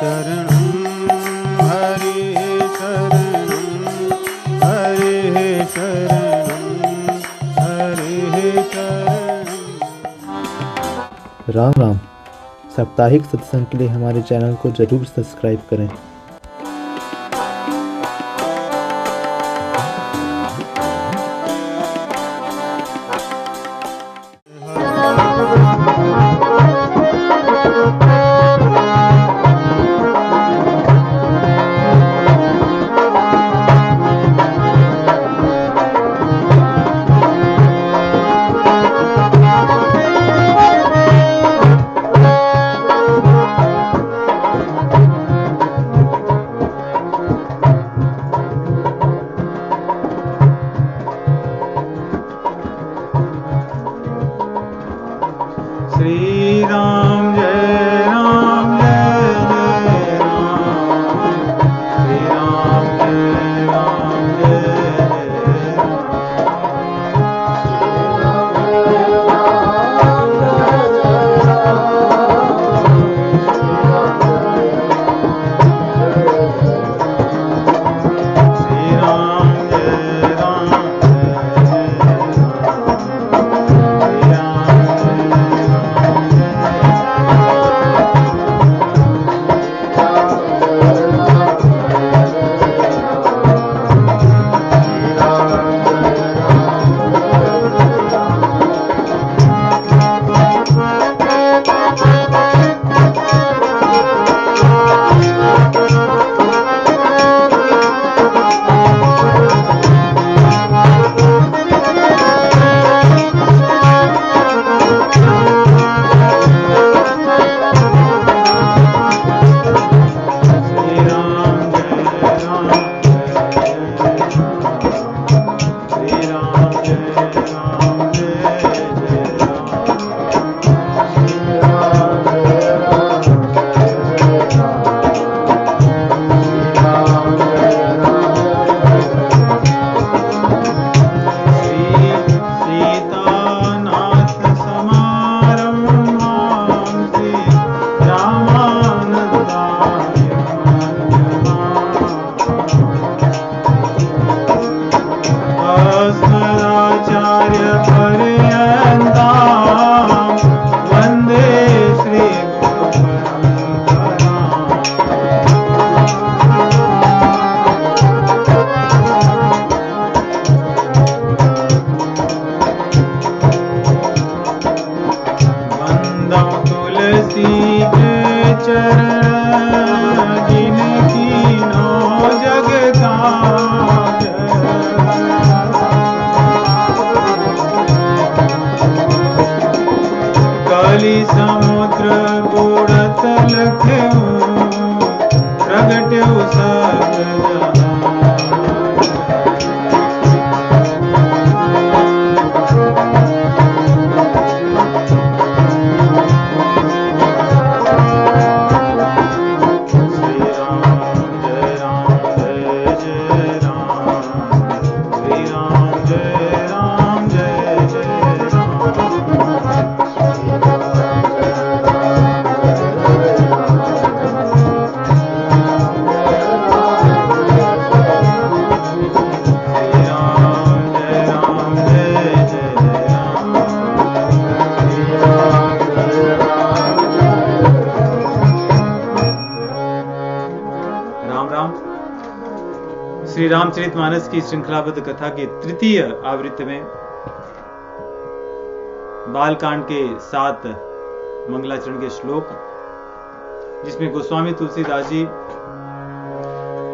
शरणं हरिः शरणं हरिः शरणं हरिः शरणं। राम राम। साप्ताहिक सत्संग के लिए हमारे चैनल को जरूर सब्सक्राइब करें। श्री राम जय राम जय जय राम, श्री राम जय राम जय जय श्री राम जय राम जय समुद्र बुड़त लख्यू प्रगट्यु सब श्री रामचरितमानस की श्रृंखलाबद्ध कथा के तृतीय आवृत्ति में बालकांड के 7 मंगलाचरण के श्लोक, जिसमें गोस्वामी तुलसीदास जी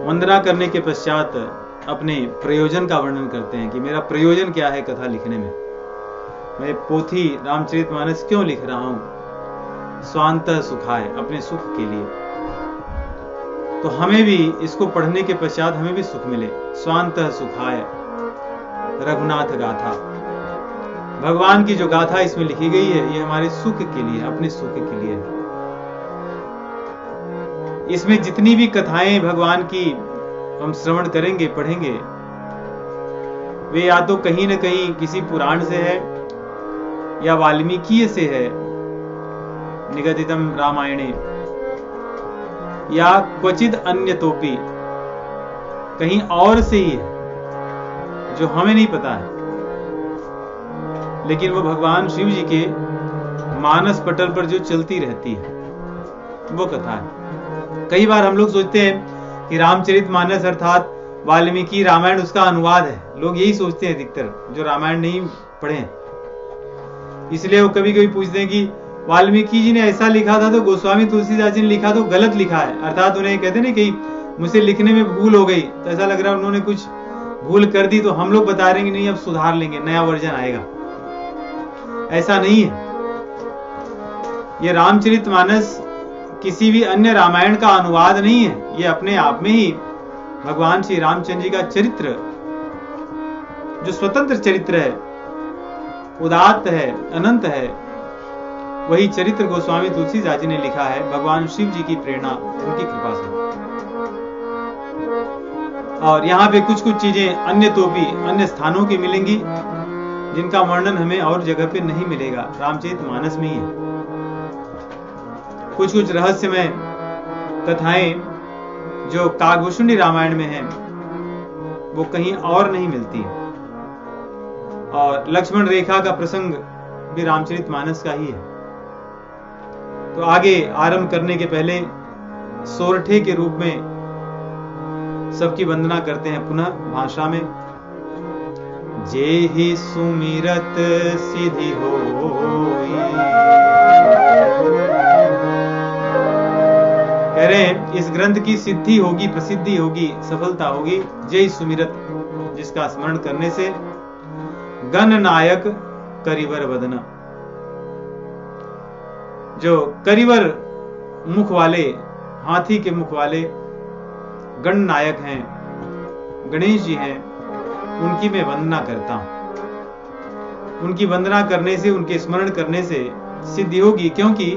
वंदना करने के पश्चात अपने प्रयोजन का वर्णन करते हैं कि मेरा प्रयोजन क्या है कथा लिखने में। मैं पोथी रामचरितमानस क्यों लिख रहा हूं? स्वांतः सुखाय, अपने सुख के लिए। तो हमें भी इसको पढ़ने के पश्चात हमें भी सुख मिले। स्वांतः सुखाय रघुनाथ गाथा, भगवान की जो गाथा इसमें लिखी गई है ये हमारे सुख के लिए, अपने सुख के लिए है। इसमें जितनी भी कथाएं भगवान की हम श्रवण करेंगे, पढ़ेंगे, वे या तो कहीं न कहीं किसी पुराण से है या वाल्मीकि से है, निगदितम रामायणे, या क्वचित अन्य तोपी, कहीं और से ही है जो हमें नहीं पता है, लेकिन वो भगवान शिव जी के मानस पटल पर जो चलती रहती है वो कथा है। कई बार हम लोग सोचते हैं कि रामचरितमानस अर्थात वाल्मीकि रामायण उसका अनुवाद है। लोग यही सोचते हैं अधिकतर, जो रामायण नहीं पढ़े हैं। इसलिए वो कभी कभी पूछते हैं कि वाल्मीकि जी ने ऐसा लिखा था तो गोस्वामी तुलसीदास जी ने लिखा तो गलत लिखा है, अर्थात उन्हें कहते ना कि मुझसे लिखने में भूल हो गई, तो ऐसा लग रहा है उन्होंने कुछ भूल कर दी, तो हम लोग बता रहे हैं कि नहीं अब सुधार लेंगे, नया वर्जन आएगा। ऐसा नहीं है। ये रामचरितमानस किसी भी अन्य रामायण का अनुवाद नहीं है। ये अपने आप में ही भगवान श्री रामचंद्र जी का चरित्र, जो स्वतंत्र चरित्र है, उदात्त है, अनंत है, वही चरित्र गोस्वामी तुलसीदास जी ने लिखा है भगवान शिव जी की प्रेरणा, उनकी कृपा से। और यहाँ पे कुछ कुछ चीजें अन्य तो भी अन्य स्थानों की मिलेंगी, जिनका वर्णन हमें और जगह पे नहीं मिलेगा, रामचरितमानस में ही है। कुछ कुछ रहस्यमय कथाएं जो काकभूषुंडी रामायण में हैं, वो कहीं और नहीं मिलती है। और लक्ष्मण रेखा का प्रसंग भी रामचरितमानस का ही है। तो आगे आरंभ करने के पहले सोरठे के रूप में सबकी वंदना करते हैं पुनः भाषा में। जेहि सुमिरत सिद्धि होई, कह रहे हैं इस ग्रंथ की सिद्धि होगी, प्रसिद्धि होगी, सफलता होगी जय सुमिरत, जिसका स्मरण करने से। गण नायक करिवर वदन, जो करिवर मुख वाले, हाथी के मुख वाले गण नायक हैं, गणेश जी हैं, उनकी मैं वंदना करता हूं। उनकी वंदना करने से, उनके स्मरण करने से सिद्धि होगी, क्योंकि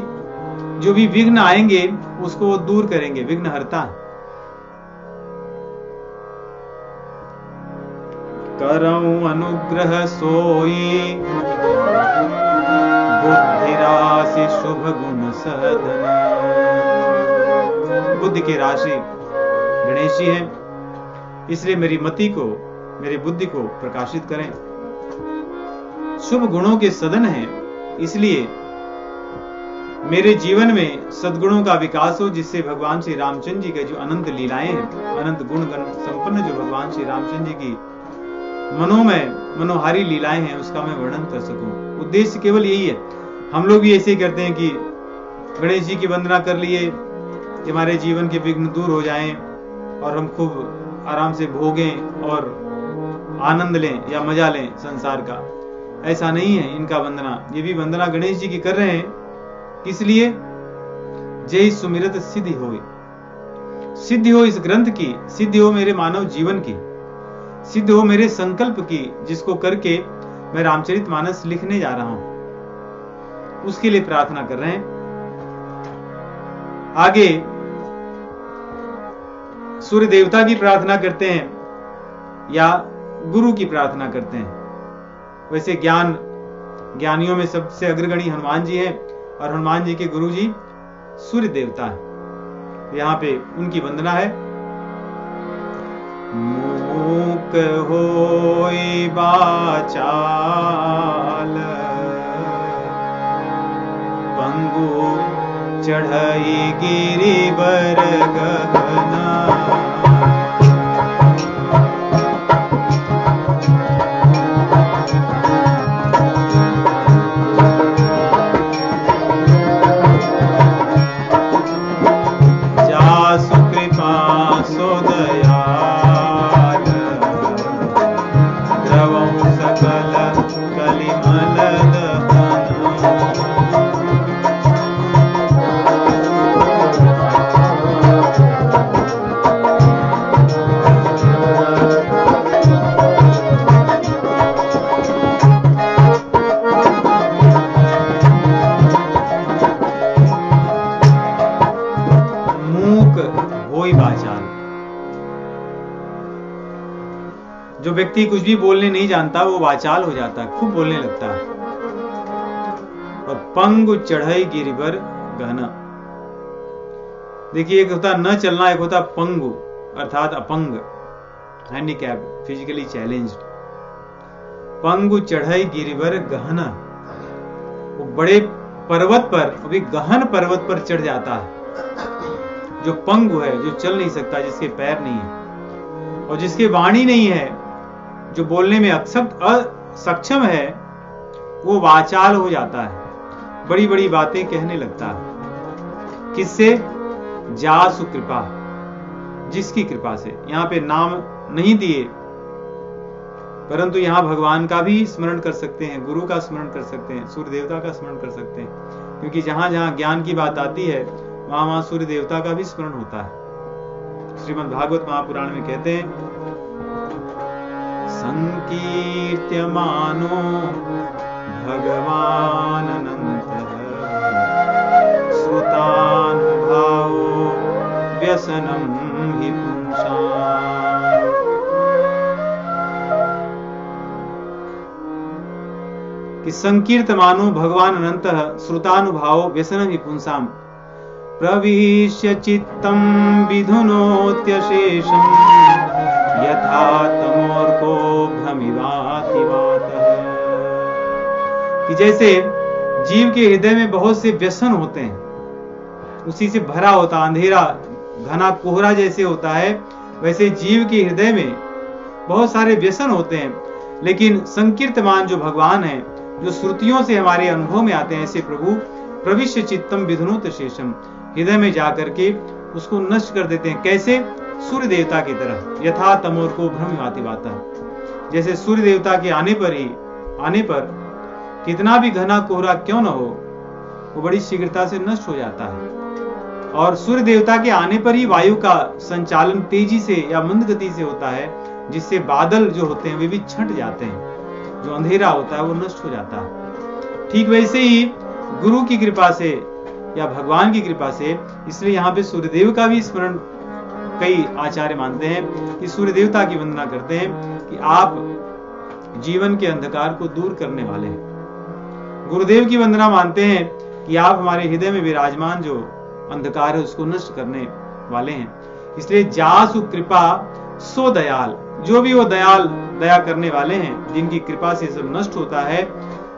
जो भी विघ्न आएंगे उसको वो दूर करेंगे, विघ्नहर्ता। करऊं अनुग्रह सोई, बुद्धि राशि शुभ गुण सदन। बुद्धि के राशि गणेश जी हैं, इसलिए मेरी मति को, मेरी बुद्धि को प्रकाशित करें। शुभ गुणों के सदन हैं, इसलिए मेरे जीवन में सद्गुणों का विकास हो, जिससे भगवान श्री रामचंद्र जी के जो अनंत लीलाएं हैं, अनंत गुण गण संपन्न जो भगवान श्री रामचंद्र जी की मनोमय मनोहारी लीलाएं हैं, उसका मैं वर्णन कर सकूं। उद्देश्य केवल यही है। हम लोग भी ऐसे ही करते हैं कि गणेश जी की वंदना कर लिए कि हमारे जीवन के विघ्न दूर हो जाएं और हम खूब आराम से भोगें और आनंद लें या मजा लें संसार का। ऐसा नहीं है इनका वंदना। ये भी वंदना गणेश जी की कर रहे हैं, इसलिए जय सुमिरत सिद्धि हो, सिद्धि हो इस ग्रंथ की, सिद्धि हो मेरे मानव जीवन की, सिद्धि हो मेरे संकल्प की, जिसको करके मैं रामचरितमानस लिखने जा रहा हूं, उसके लिए प्रार्थना कर रहे हैं। आगे सूर्य देवता की प्रार्थना करते हैं या गुरु की प्रार्थना करते हैं। वैसे ज्ञानियों में सबसे अग्रगणी हनुमान जी हैं, और हनुमान जी के गुरु जी सूर्य देवता है। यहाँ पे उनकी वंदना है। मूक होई बाचाल, पंगु चढ़ई गिरिवर गहना। जो व्यक्ति कुछ भी बोलने नहीं जानता वो वाचाल हो जाता है, खूब बोलने लगता है। और पंगु चढ़ई गिरिवर गहना, देखिए, एक होता न चलना, एक होता पंगु अर्थात अपंग, हैंडीकैप, फिजिकली चैलेंज्ड। पंगु चढ़ई गिरिवर गहना, वो बड़े पर्वत पर, अभी गहन पर्वत पर चढ़ जाता है। जो पंगु है, जो चल नहीं सकता, जिसके पैर नहीं है और जिसके वाणी नहीं है, जो बोलने में असक्षम है, वो वाचाल हो जाता है, बड़ी बड़ी बातें कहने लगता है। किससे? जासु कृपा, जिसकी कृपा से। यहां पे नाम नहीं दिए, परंतु यहां भगवान का भी स्मरण कर सकते हैं, गुरु का स्मरण कर सकते हैं, सूर्य देवता का स्मरण कर सकते हैं, क्योंकि जहां जहां ज्ञान की बात आती है वहां वहां सूर्य देवता का भी स्मरण होता है। श्रीमद् भागवत महापुराण में कहते हैं, संकीर्त्यमानो भगवान अनंतः श्रुतानुभावो व्यसनम हि पुंसाम्। कि संकीर्तमानो भगवान अनंतः श्रुतानुभावो व्यसनम हि पुंसाम् प्रविश्य चित्तं विधुनोत्यशेषं यथा तमोर्को भ्रमिवाति वातः। कि जैसे जीव के हृदय में बहुत से व्यसन होते हैं, उसी से भरा होता अंधेरा, घना कोहरा जैसे होता है, वैसे जीव के हृदय में बहुत सारे व्यसन होते हैं। लेकिन संकीर्तमान जो भगवान है, जो श्रुतियों से हमारे अनुभव में आते हैं, ऐसे प्रभु प्रविश्य चित्तम विधुनोत शेषम, हृदय में जाकर के उसको नष्ट कर देते हैं। कैसे? सूर्य देवता की तरह, यथा तमोर को भ्रमिवाति वातः। जैसे सूर्य देवता के आने पर कितना भी घना कोहरा क्यों न हो, वो बड़ी शीघ्रता से नष्ट हो जाता है। और सूर्य देवता के आने पर ही वायु का संचालन तेजी से या मंद गति से होता है, जिससे बादल जो होते हैं वे भी छंट जाते हैं, जो अंधेरा होता है वो नष्ट हो जाता है। ठीक वैसे ही गुरु की कृपा से या भगवान की कृपा से, इसलिए यहाँ पे सूर्यदेव का भी स्मरण कई आचार्य मानते हैं कि सूर्य देवता की वंदना करते हैं कि आप जीवन के अंधकार को दूर करने वाले हैं। गुरुदेव की वंदना मानते हैं कि आप हमारे हृदय में विराजमान जो अंधकार है उसको नष्ट करने वाले हैं। इसलिए जासु कृपा सो दयाल, जो भी वो दया करने वाले हैं, जिनकी कृपा से सब नष्ट होता है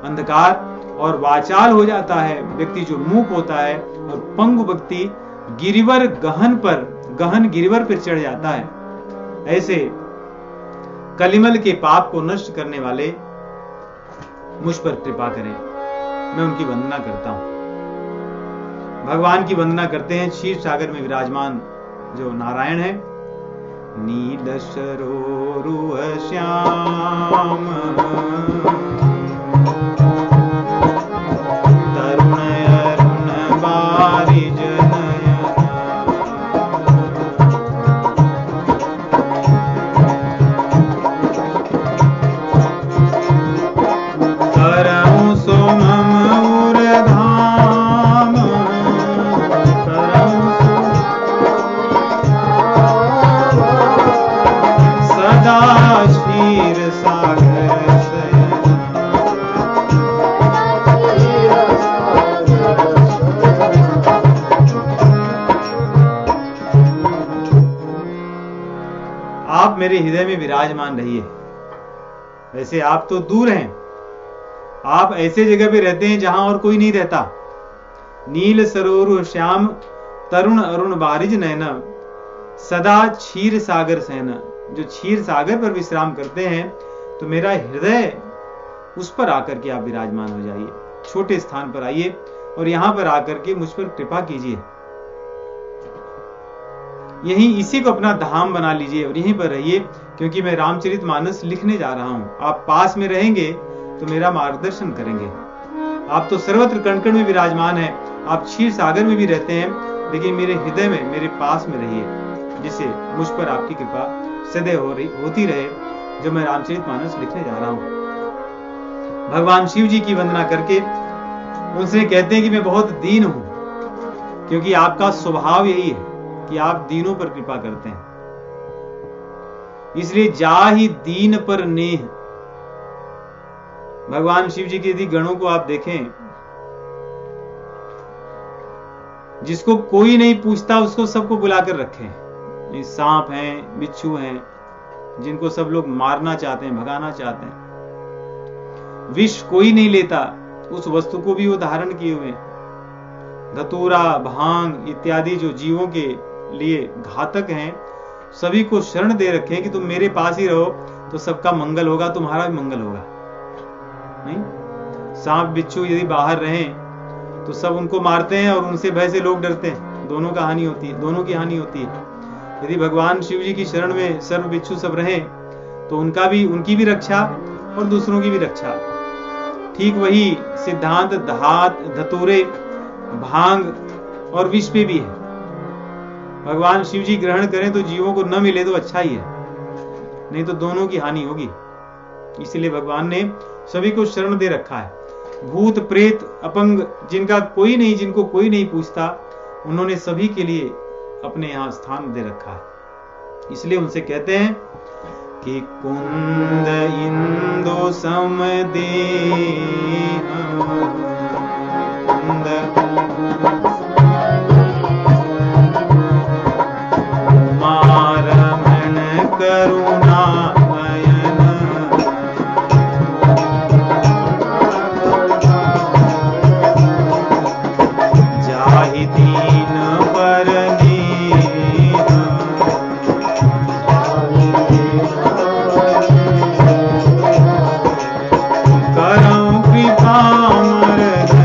अंधकार, और वाचाल हो जाता है व्यक्ति जो मूक होता है, और पंगु व्यक्ति गिरिवर गहन गिरिवर पर चढ़ जाता है। ऐसे कलिमल के पाप को नष्ट करने वाले मुझ पर कृपा करें, मैं उनकी वंदना करता हूं। भगवान की वंदना करते हैं क्षीर सागर में विराजमान जो नारायण है। नील सरोरुह श्याम तरुण अरुण बारिज नयन, करऊं सो मम उरधाम, करऊं सदा क्षीर सागर शयन। आप मेरे हृदय में विराजमान रहिए। वैसे आप तो दूर हैं, आप ऐसे जगह पे रहते हैं जहां और कोई नहीं रहता। नील सरोरु श्याम तरुण अरुण बारिज नयन, सदा क्षीर सागर सहना। जो क्षीर सागर पर विश्राम करते हैं, तो मेरा हृदय उस पर आकर के आप विराजमान हो जाइए, छोटे स्थान पर आइए और यहां पर आकर के मुझ पर कृपा कीजिए। यहीं इसी को अपना धाम बना लीजिए और यहीं पर रहिए, क्योंकि मैं रामचरितमानस लिखने जा रहा हूं। आप पास में रहेंगे तो मेरा मार्गदर्शन करेंगे। आप तो सर्वत्र कण कण में विराजमान है, आप क्षीर सागर में भी रहते हैं, लेकिन मेरे हृदय में, मेरे पास में रहिए, जिससे मुझ पर आपकी कृपा सदैव होती रहे, जो मैं रामचरितमानस लिखने जा रहा हूं। भगवान शिव जी की वंदना करके उनसे कहते हैं कि मैं बहुत दीन हूं, क्योंकि आपका स्वभाव यही है कि आप दीनों पर कृपा करते हैं। इसलिए जाहि दीन पर नेह। भगवान शिव जी के यदि गणों को आप देखें, जिसको कोई नहीं पूछता उसको सबको बुलाकर रखे। सांप हैं, बिच्छू हैं, जिनको सब लोग मारना चाहते हैं, भगाना चाहते हैं। विष कोई नहीं लेता, उस वस्तु को भी वो धारण किए हुए। धतूरा, भांग इत्यादि जो जीवों के लिए घातक हैं, सभी को शरण दे रखे कि तुम मेरे पास ही रहो तो सबका मंगल होगा, तुम्हारा भी मंगल होगा। नहीं, सांप बिच्छू यदि बाहर रहें तो सब उनको मारते हैं और उनसे भय से लोग डरते हैं, दोनों की हानि होती है। यदि भगवान शिव जी की शरण में सर्व बिच्छू सब रहें तो उनकी भी रक्षा और दूसरों की भी रक्षा। ठीक वही सिद्धांत धतूरे, भांग और विष पे भी है। भगवान शिव जी ग्रहण करें तो जीवों को न मिले तो अच्छा ही है, नहीं तो दोनों की हानि होगी। इसलिए भगवान ने सभी को शरण दे रखा है। भूत प्रेत अपंग जिनको कोई नहीं पूछता, उन्होंने सभी के लिए अपने यहां स्थान दे रखा है। इसलिए उनसे कहते हैं कि कुंद इंदु सम देह, कुंद उमारमण करुणामयन, जाहि दीन पर नेह, करऊं कृपा मर्दन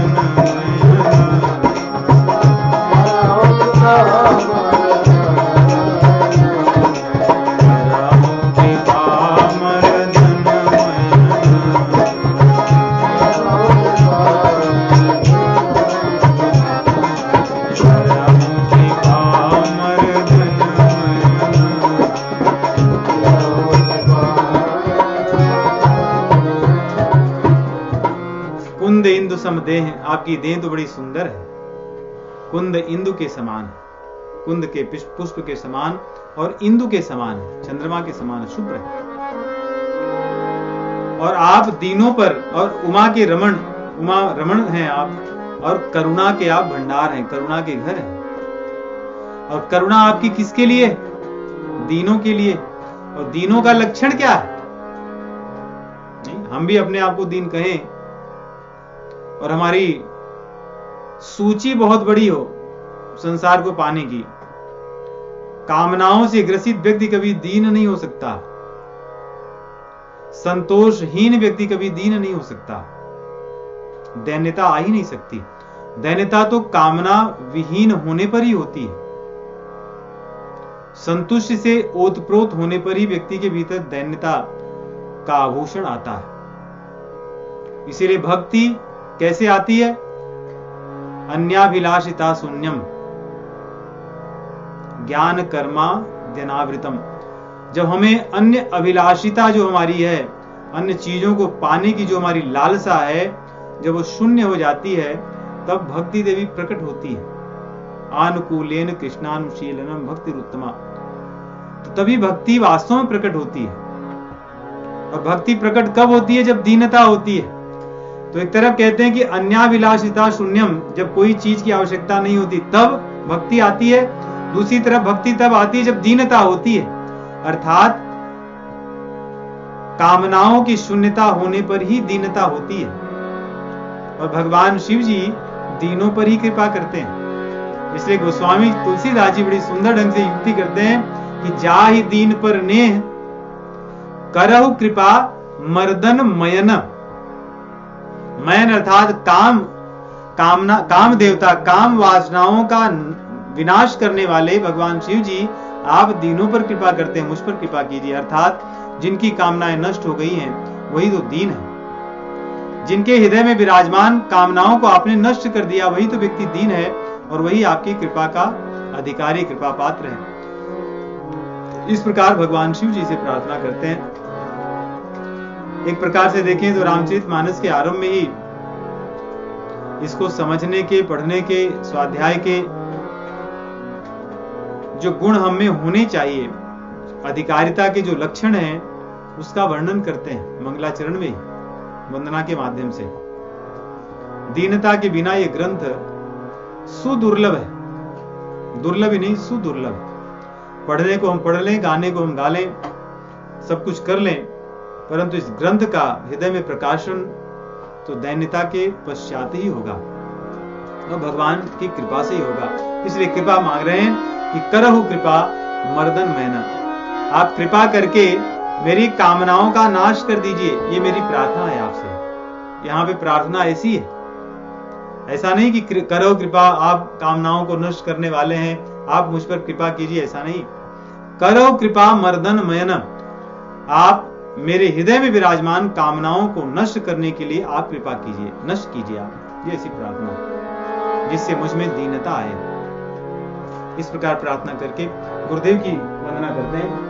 कुंद इंदु सम देह, आपकी देह तो बड़ी सुंदर है, कुंद इंदु के समान है, कुंद के पुष्प के समान और इंदु के समान है, चंद्रमा के समान शुभ्र है। और आप दीनों पर और उमा रमण हैं आप, और करुणा के आप भंडार हैं, करुणा के घर हैं। और करुणा आपकी किसके लिए? दीनों के लिए। और दीनों का लक्षण क्या है? नहीं, हम भी अपने आप को दीन कहें और हमारी सूची बहुत बड़ी हो संसार को पाने की, कामनाओं से ग्रसित व्यक्ति कभी दीन नहीं हो सकता, संतोषहीन व्यक्ति कभी दीन नहीं हो सकता, दैन्यता आ ही नहीं सकती। दैन्यता तो कामना विहीन होने पर ही होती है। संतुष्ट से ओतप्रोत होने पर ही व्यक्ति के भीतर दैन्यता का आभूषण आता है। इसीलिए भक्ति कैसे आती है? अन्याभिलाषिता शून्यम ज्ञान कर्मा ध्यनावृतम। जब हमें अन्य अभिलाषिता जो हमारी है, अन्य चीजों को पाने की जो हमारी लालसा है, जब वो शून्य हो जाती है, तब भक्ति देवी प्रकट होती है। आनुकूलेन कृष्णानुशीलनम भक्ति उत्तमा, तो तभी भक्ति वास्तव में प्रकट होती है। और भक्ति प्रकट कब होती है? जब दीनता होती है। तो एक तरफ कहते हैं कि अन्याभिलाषिता शून्यम, जब कोई चीज की आवश्यकता नहीं होती तब भक्ति आती है। दूसरी तरफ भक्ति तब आती है जब दीनता होती है, अर्थात कामनाओं की शून्यता होने पर ही दीनता होती है। और भगवान शिव जी दीनों पर ही कृपा करते हैं। इसलिए गोस्वामी तुलसीदास जी बड़ी सुंदर ढंग से युक्ति करते हैं कि जाहि दीन पर नेह करहु कृपा मर्दन मयन। मयन अर्थात काम देवता, काम वासनाओं का विनाश करने वाले भगवान शिव जी, आप दीनों पर कृपा करते हैं, मुझ पर कृपा कीजिए। अर्थात जिनकी कामनाएं नष्ट हो गई हैं वही तो दीन है। जिनके हृदय में विराजमान कामनाओं को आपने नष्ट कर दिया, वही तो व्यक्ति दीन है और वही आपकी कृपा का अधिकारी, कृपा पात्र है। इस प्रकार भगवान शिव जी से प्रार्थना करते हैं। एक प्रकार से देखें तो रामचरितमानस के आरंभ में ही इसको समझने के, पढ़ने के, स्वाध्याय के जो गुण हम में होने चाहिए, अधिकारिता के जो लक्षण हैं, उसका वर्णन करते हैं मंगलाचरण में, वंदना के माध्यम से। दीनता के बिना यह ग्रंथ सुदुर्लभ है, दुर्लभ ही नहीं, सुदुर्लभ। पढ़ने को हम पढ़ लें, गाने को हम गा लें, सब कुछ कर लें, परंतु इस ग्रंथ का हृदय में प्रकाशन तो दैन्यता के पश्चात ही होगा और भगवान की कृपा से ही होगा। इसलिए कृपा मांग रहे हैं कि करहु कृपा मर्दन मैना, आप कृपा करके मेरी कामनाओं का नाश कर दीजिए। ये मेरी प्रार्थना है आपसे। यहाँ पे प्रार्थना ऐसी है, ऐसा नहीं कि करो कृपा, आप कामनाओं को नष्ट करने वाले हैं, आप मुझ पर कृपा कीजिए, ऐसा नहीं। करो कृपा मर्दन मयन, आप मेरे हृदय में विराजमान कामनाओं को नष्ट करने के लिए आप कृपा कीजिए, नष्ट कीजिए आप। ये ऐसी प्रार्थना जिससे मुझ में दीनता आए। इस प्रकार प्रार्थना करके गुरुदेव की वंदना करते हैं।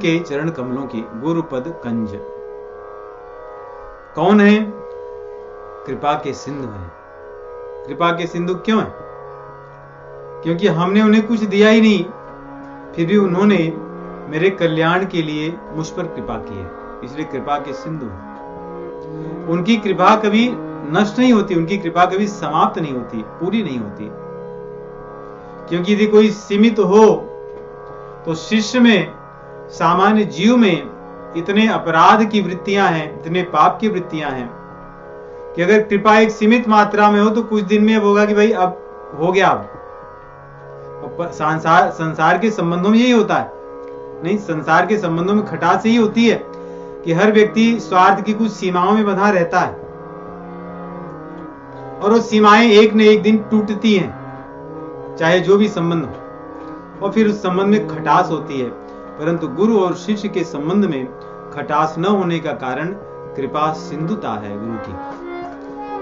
के चरण कमलों की गुरुपद कंज। कौन है? कृपा के सिंधु है। कृपा के सिंधु क्यों है? क्योंकि हमने उन्हें कुछ दिया ही नहीं, फिर भी उन्होंने मेरे कल्याण के लिए मुझ पर कृपा की है, इसलिए कृपा के सिंधु है। उनकी कृपा कभी नष्ट नहीं होती, उनकी कृपा कभी समाप्त नहीं होती, पूरी नहीं होती। क्योंकि यदि कोई सीमित हो तो शिष्य में, सामान्य जीव में इतने अपराध की वृत्तियां हैं, इतने पाप की वृत्तियां हैं कि अगर कृपा एक सीमित मात्रा में हो तो कुछ दिन में अब होगा कि भाई अब हो गया। अब संसार के संबंधों में यही होता है। नहीं, संसार के संबंधों में खटास यही होती है कि हर व्यक्ति स्वार्थ की कुछ सीमाओं में बंधा रहता है और वो सीमाएं एक न एक दिन टूटती हैं, चाहे जो भी संबंध हो, और फिर उस संबंध में खटास होती है। परंतु गुरु और शिष्य के संबंध में खटास न होने का कारण कृपा सिंधुता है गुरु की,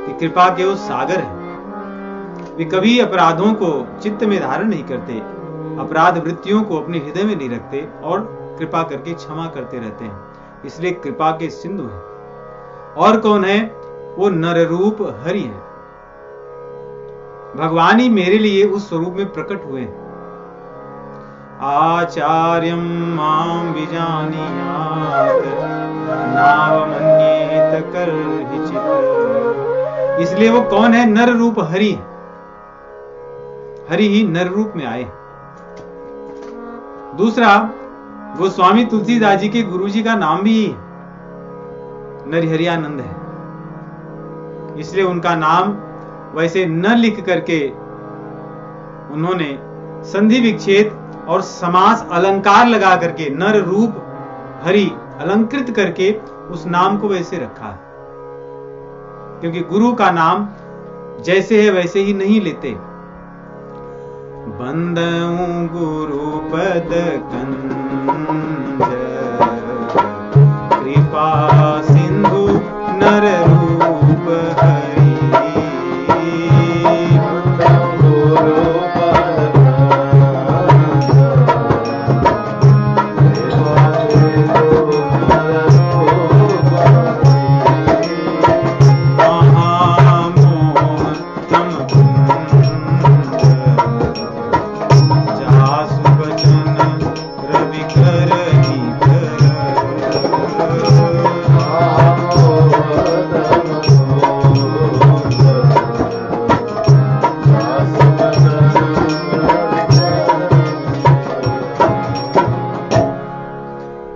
कि कृपा के वो सागर है। वे कभी अपराधों को चित्त में धारण नहीं करते, अपराध वृत्तियों को अपने हृदय में नहीं रखते और कृपा करके क्षमा करते रहते हैं, इसलिए कृपा के सिंधु है। और कौन है? वो नररूप हरि है। भगवान ही मेरे लिए उस स्वरूप में प्रकट हुए हैं। आचार्यं मां विजानीयात् नावमन्येत कर्हिचित्। इसलिए वो कौन है? नर रूप हरि। हरि ही नर रूप में आए। दूसरा, गोस्वामी तुलसीदास जी के गुरुजी का नाम भी नरहरियानंद है, इसलिए उनका नाम वैसे न लिख करके उन्होंने संधि विच्छेद और समास अलंकार लगा करके नर रूप हरि अलंकृत करके उस नाम को वैसे रखा है। क्योंकि गुरु का नाम जैसे है वैसे ही नहीं लेते। बंदऊ गुरुपद कंज, कृपा सिंधु नर रूप हरि,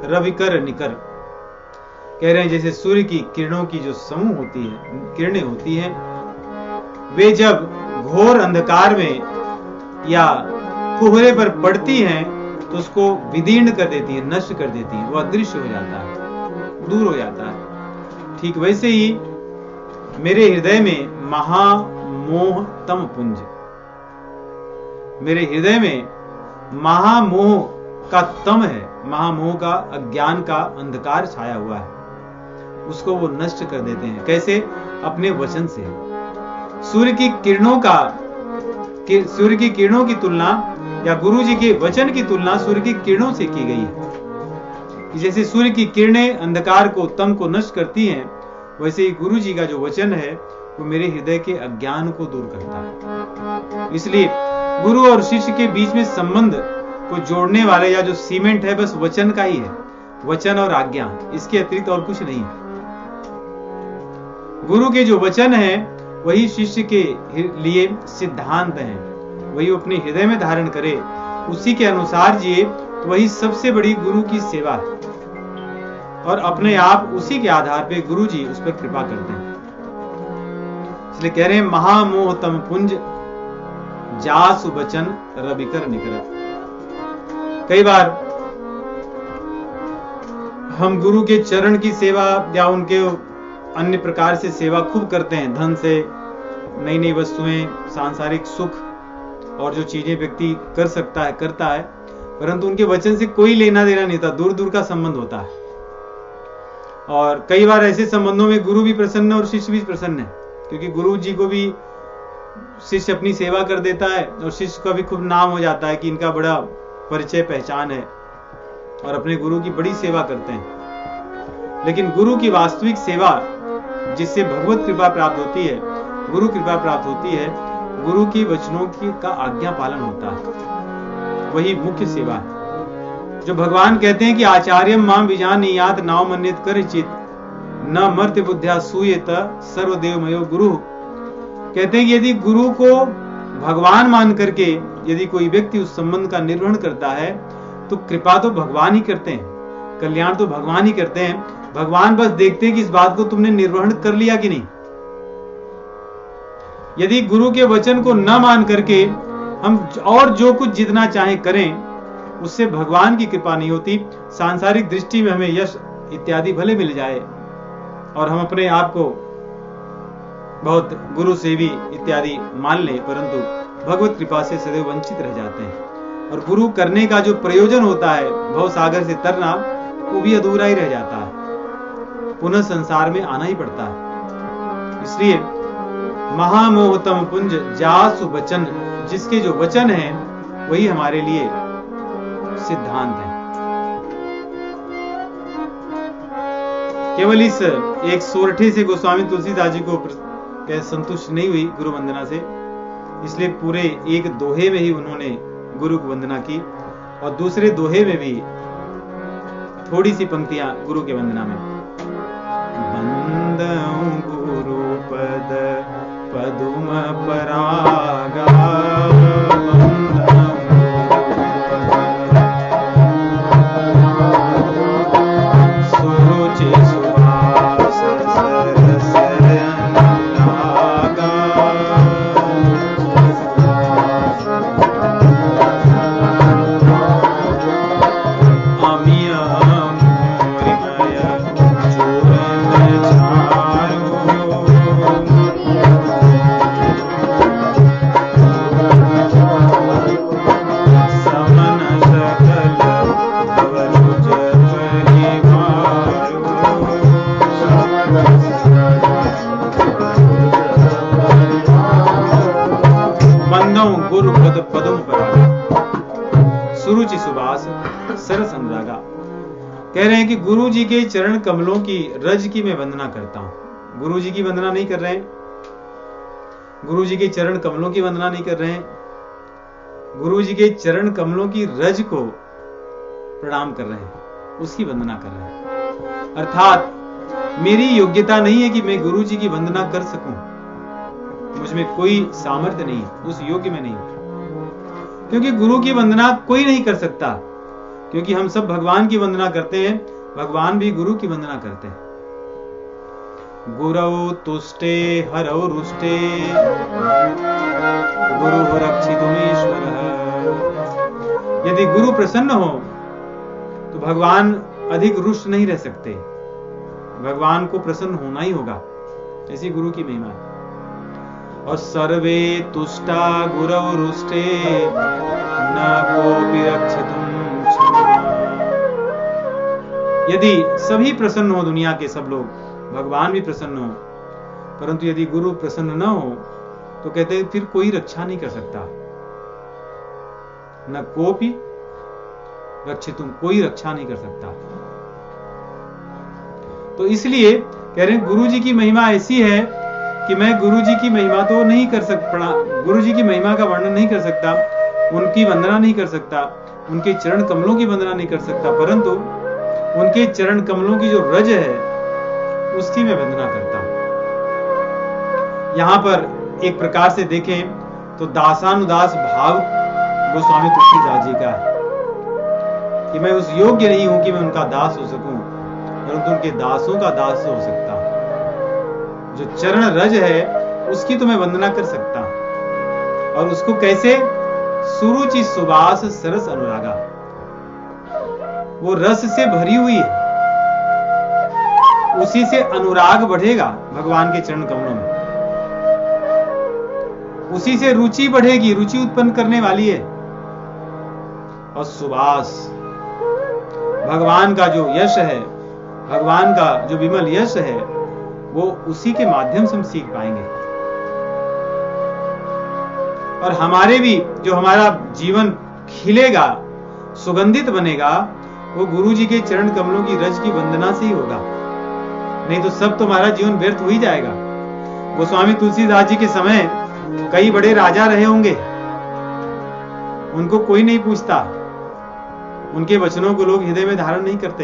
रविकर निकर। कह रहे हैं जैसे सूर्य की किरणों की जो समूह होती है, किरणें होती हैं, वे जब घोर अंधकार में या कोहरे पर पड़ती हैं तो उसको विदीर्ण कर देती है, नष्ट कर देती है, वो अदृश्य हो जाता है, दूर हो जाता है। ठीक वैसे ही मेरे हृदय में महामोह तम पुंज, मेरे हृदय में महामोह का तम है, महामोह का, अज्ञान का अंधकार छाया हुआ है, उसको वो नष्ट कर देते हैं। कैसे? अपने वचन से। सूर्य की किरणों की तुलना या गुरु जी के वचन की तुलना सूर्य की किरणों से की गई है। जैसे सूर्य की किरणें अंधकार को, तम को नष्ट करती हैं, वैसे ही गुरु जी का जो वचन है वो मेरे हृदय के अज्ञान को दूर करता है। इसलिए गुरु और शिष्य के बीच में संबंध को जोड़ने वाले या जो सीमेंट है बस वचन का ही है, वचन और आज्ञा, इसके अतिरिक्त और कुछ नहीं। गुरु के जो वचन है वही शिष्य के लिए सिद्धांत है, वही अपने हृदय में धारण करे, उसी के अनुसार जिए, तो वही सबसे बड़ी गुरु की सेवा है। और अपने आप उसी के आधार पे गुरु जी उस पर कृपा करते हैं। इसलिए कह रहे हैं महामोह तम पुंज, जासु बचन रविकर निकर। कई बार हम गुरु के चरण की सेवा या उनके अन्य प्रकार से सेवा खूब करते हैं, धन से, नई नई वस्तुएं, सांसारिक सुख और जो चीजें व्यक्ति कर सकता है करता है, परंतु उनके वचन से कोई लेना देना नहीं था, दूर दूर का संबंध होता है। और कई बार ऐसे संबंधों में गुरु भी प्रसन्न है और शिष्य भी प्रसन्न है, क्योंकि गुरु जी को भी शिष्य अपनी सेवा कर देता है और शिष्य का भी खूब नाम हो जाता है कि इनका बड़ा परिचय पहचान है और अपने गुरु की बड़ी सेवा करते हैं। लेकिन गुरु की वास्तविक सेवा जिससे भगवत कृपा प्राप्त होती है, गुरु कृपा प्राप्त होती है, गुरु की वचनों की का आज्ञा पालन होता है, वही मुख्य सेवा है। जो भगवान कहते हैं कि आचार्यम माम विजानीयात नाव मन्यत करचित न मर्त्य बुद्ध्या सूयेत सर्वदेवमयो गुरु। कहते हैं कि यदि गुरु को भगवान मान करके यदि कोई व्यक्ति उस संबंध का निर्वहन करता है तो कृपा तो भगवान ही करते हैं, कल्याण तो भगवान ही करते हैं। भगवान बस देखते हैं कि इस बात को तुमने निर्वहन कर लिया कि नहीं। यदि गुरु के वचन को न मान करके हम और जो कुछ जितना चाहे करें, उससे भगवान की कृपा नहीं होती। सांसारिक दृष्टि में हमें यश इत्यादि भले मिल जाए और हम अपने आप को बहुत गुरु सेवी इत्यादि मान लें, परंतु भगवत कृपा से सदैव वंचित रह जाते हैं। और गुरु करने का जो प्रयोजन होता है, भव सागर से तरना, वो भी अधूरा ही रह जाता है, पुनः संसार में आना ही पड़ता है। इसलिए महामोहतम पुंज जासु वचन, जिसके जो वचन है वही हमारे लिए सिद्धांत है। केवल इस एक सोरठे से गोस्वामी तुलसीदास जी को संतुष्ट नहीं हुई गुरु वंदना से, इसलिए पूरे एक दोहे में ही उन्होंने गुरु की वंदना की और दूसरे दोहे में भी थोड़ी सी पंक्तियां गुरु के वंदना में। वंदऊ गुरु पद पदुम परागा, सुरुचि सुवास सरस अनुरागा, अमिया मोरिमय चूरन चारु, सरस अनुरागा। कह रहे हैं कि गुरु जी के चरण कमलों की रज की मैं वंदना करता हूं। गुरु जी की वंदना नहीं कर रहे हैं, गुरु जी के चरण कमलों की वंदना नहीं कर रहे हैं, गुरु जी के चरण कमलों की रज को प्रणाम कर रहे हैं, उसकी वंदना कर रहे हैं। अर्थात मेरी योग्यता नहीं है कि मैं गुरु जी की वंदना कर सकूं, मुझमें कोई सामर्थ्य नहीं है, उस योग्य में नहीं हूं। क्योंकि गुरु की वंदना कोई नहीं कर सकता, क्योंकि हम सब भगवान की वंदना करते हैं, भगवान भी गुरु की वंदना करते हैं। गुरौ तुष्टे हरौ रुष्टे गुरु रक्षितुमीश्वरः। यदि गुरु प्रसन्न हो तो भगवान अधिक रुष्ट नहीं रह सकते, भगवान को प्रसन्न होना ही होगा। ऐसी गुरु की महिमा है। और सर्वे तुष्टा गुरौ रुष्टे न कोपि रक्षितुं क्षमः। यदि सभी प्रसन्न हो, दुनिया के सब लोग, भगवान भी प्रसन्न हो, परंतु यदि गुरु प्रसन्न न हो तो कहते हैं फिर कोई रक्षा नहीं कर सकता। न कोपि रक्षितुम, कोई रक्षा नहीं कर सकता। तो इसलिए कह रहे हैं गुरु जी की महिमा ऐसी है कि मैं गुरु जी की महिमा तो नहीं कर सकता, गुरु जी की महिमा का वर्णन नहीं कर सकता, उनकी वंदना नहीं कर सकता, उनके चरण कमलों की वंदना नहीं कर सकता, परंतु उनके चरण कमलों की जो रज है उसकी मैं वंदना करता हूं। यहां पर एक प्रकार से देखें तो दासानुदास भाव गोस्वामी तुलसीदास जी का है कि मैं उस योग्य नहीं हूं कि मैं उनका दास हो सकूं, परंतु उनके दासों का दास हो सकता हूं। जो चरण रज है उसकी तो मैं वंदना कर सकता हूं। और उसको कैसे? सुरुचि सुबास सरस अनुरागा, वो रस से भरी हुई है, उसी से अनुराग बढ़ेगा भगवान के चरण कमलों में, उसी से रुचि बढ़ेगी, रुचि उत्पन्न करने वाली है। और सुबास, भगवान का जो यश है, भगवान का जो विमल यश है, वो उसी के माध्यम से हम सीख पाएंगे। और हमारे भी जो हमारा जीवन खिलेगा, सुगंधित बनेगा, वो गुरु जी के चरण कमलों की रज की वंदना से ही होगा। नहीं तो सब तुम्हारा जीवन व्यर्थ हो ही जाएगा। गोस्वामी तुलसीदास जी के समय कई बड़े राजा रहे होंगे, उनको कोई नहीं पूछता, उनके वचनों को लोग हृदय में धारण नहीं करते।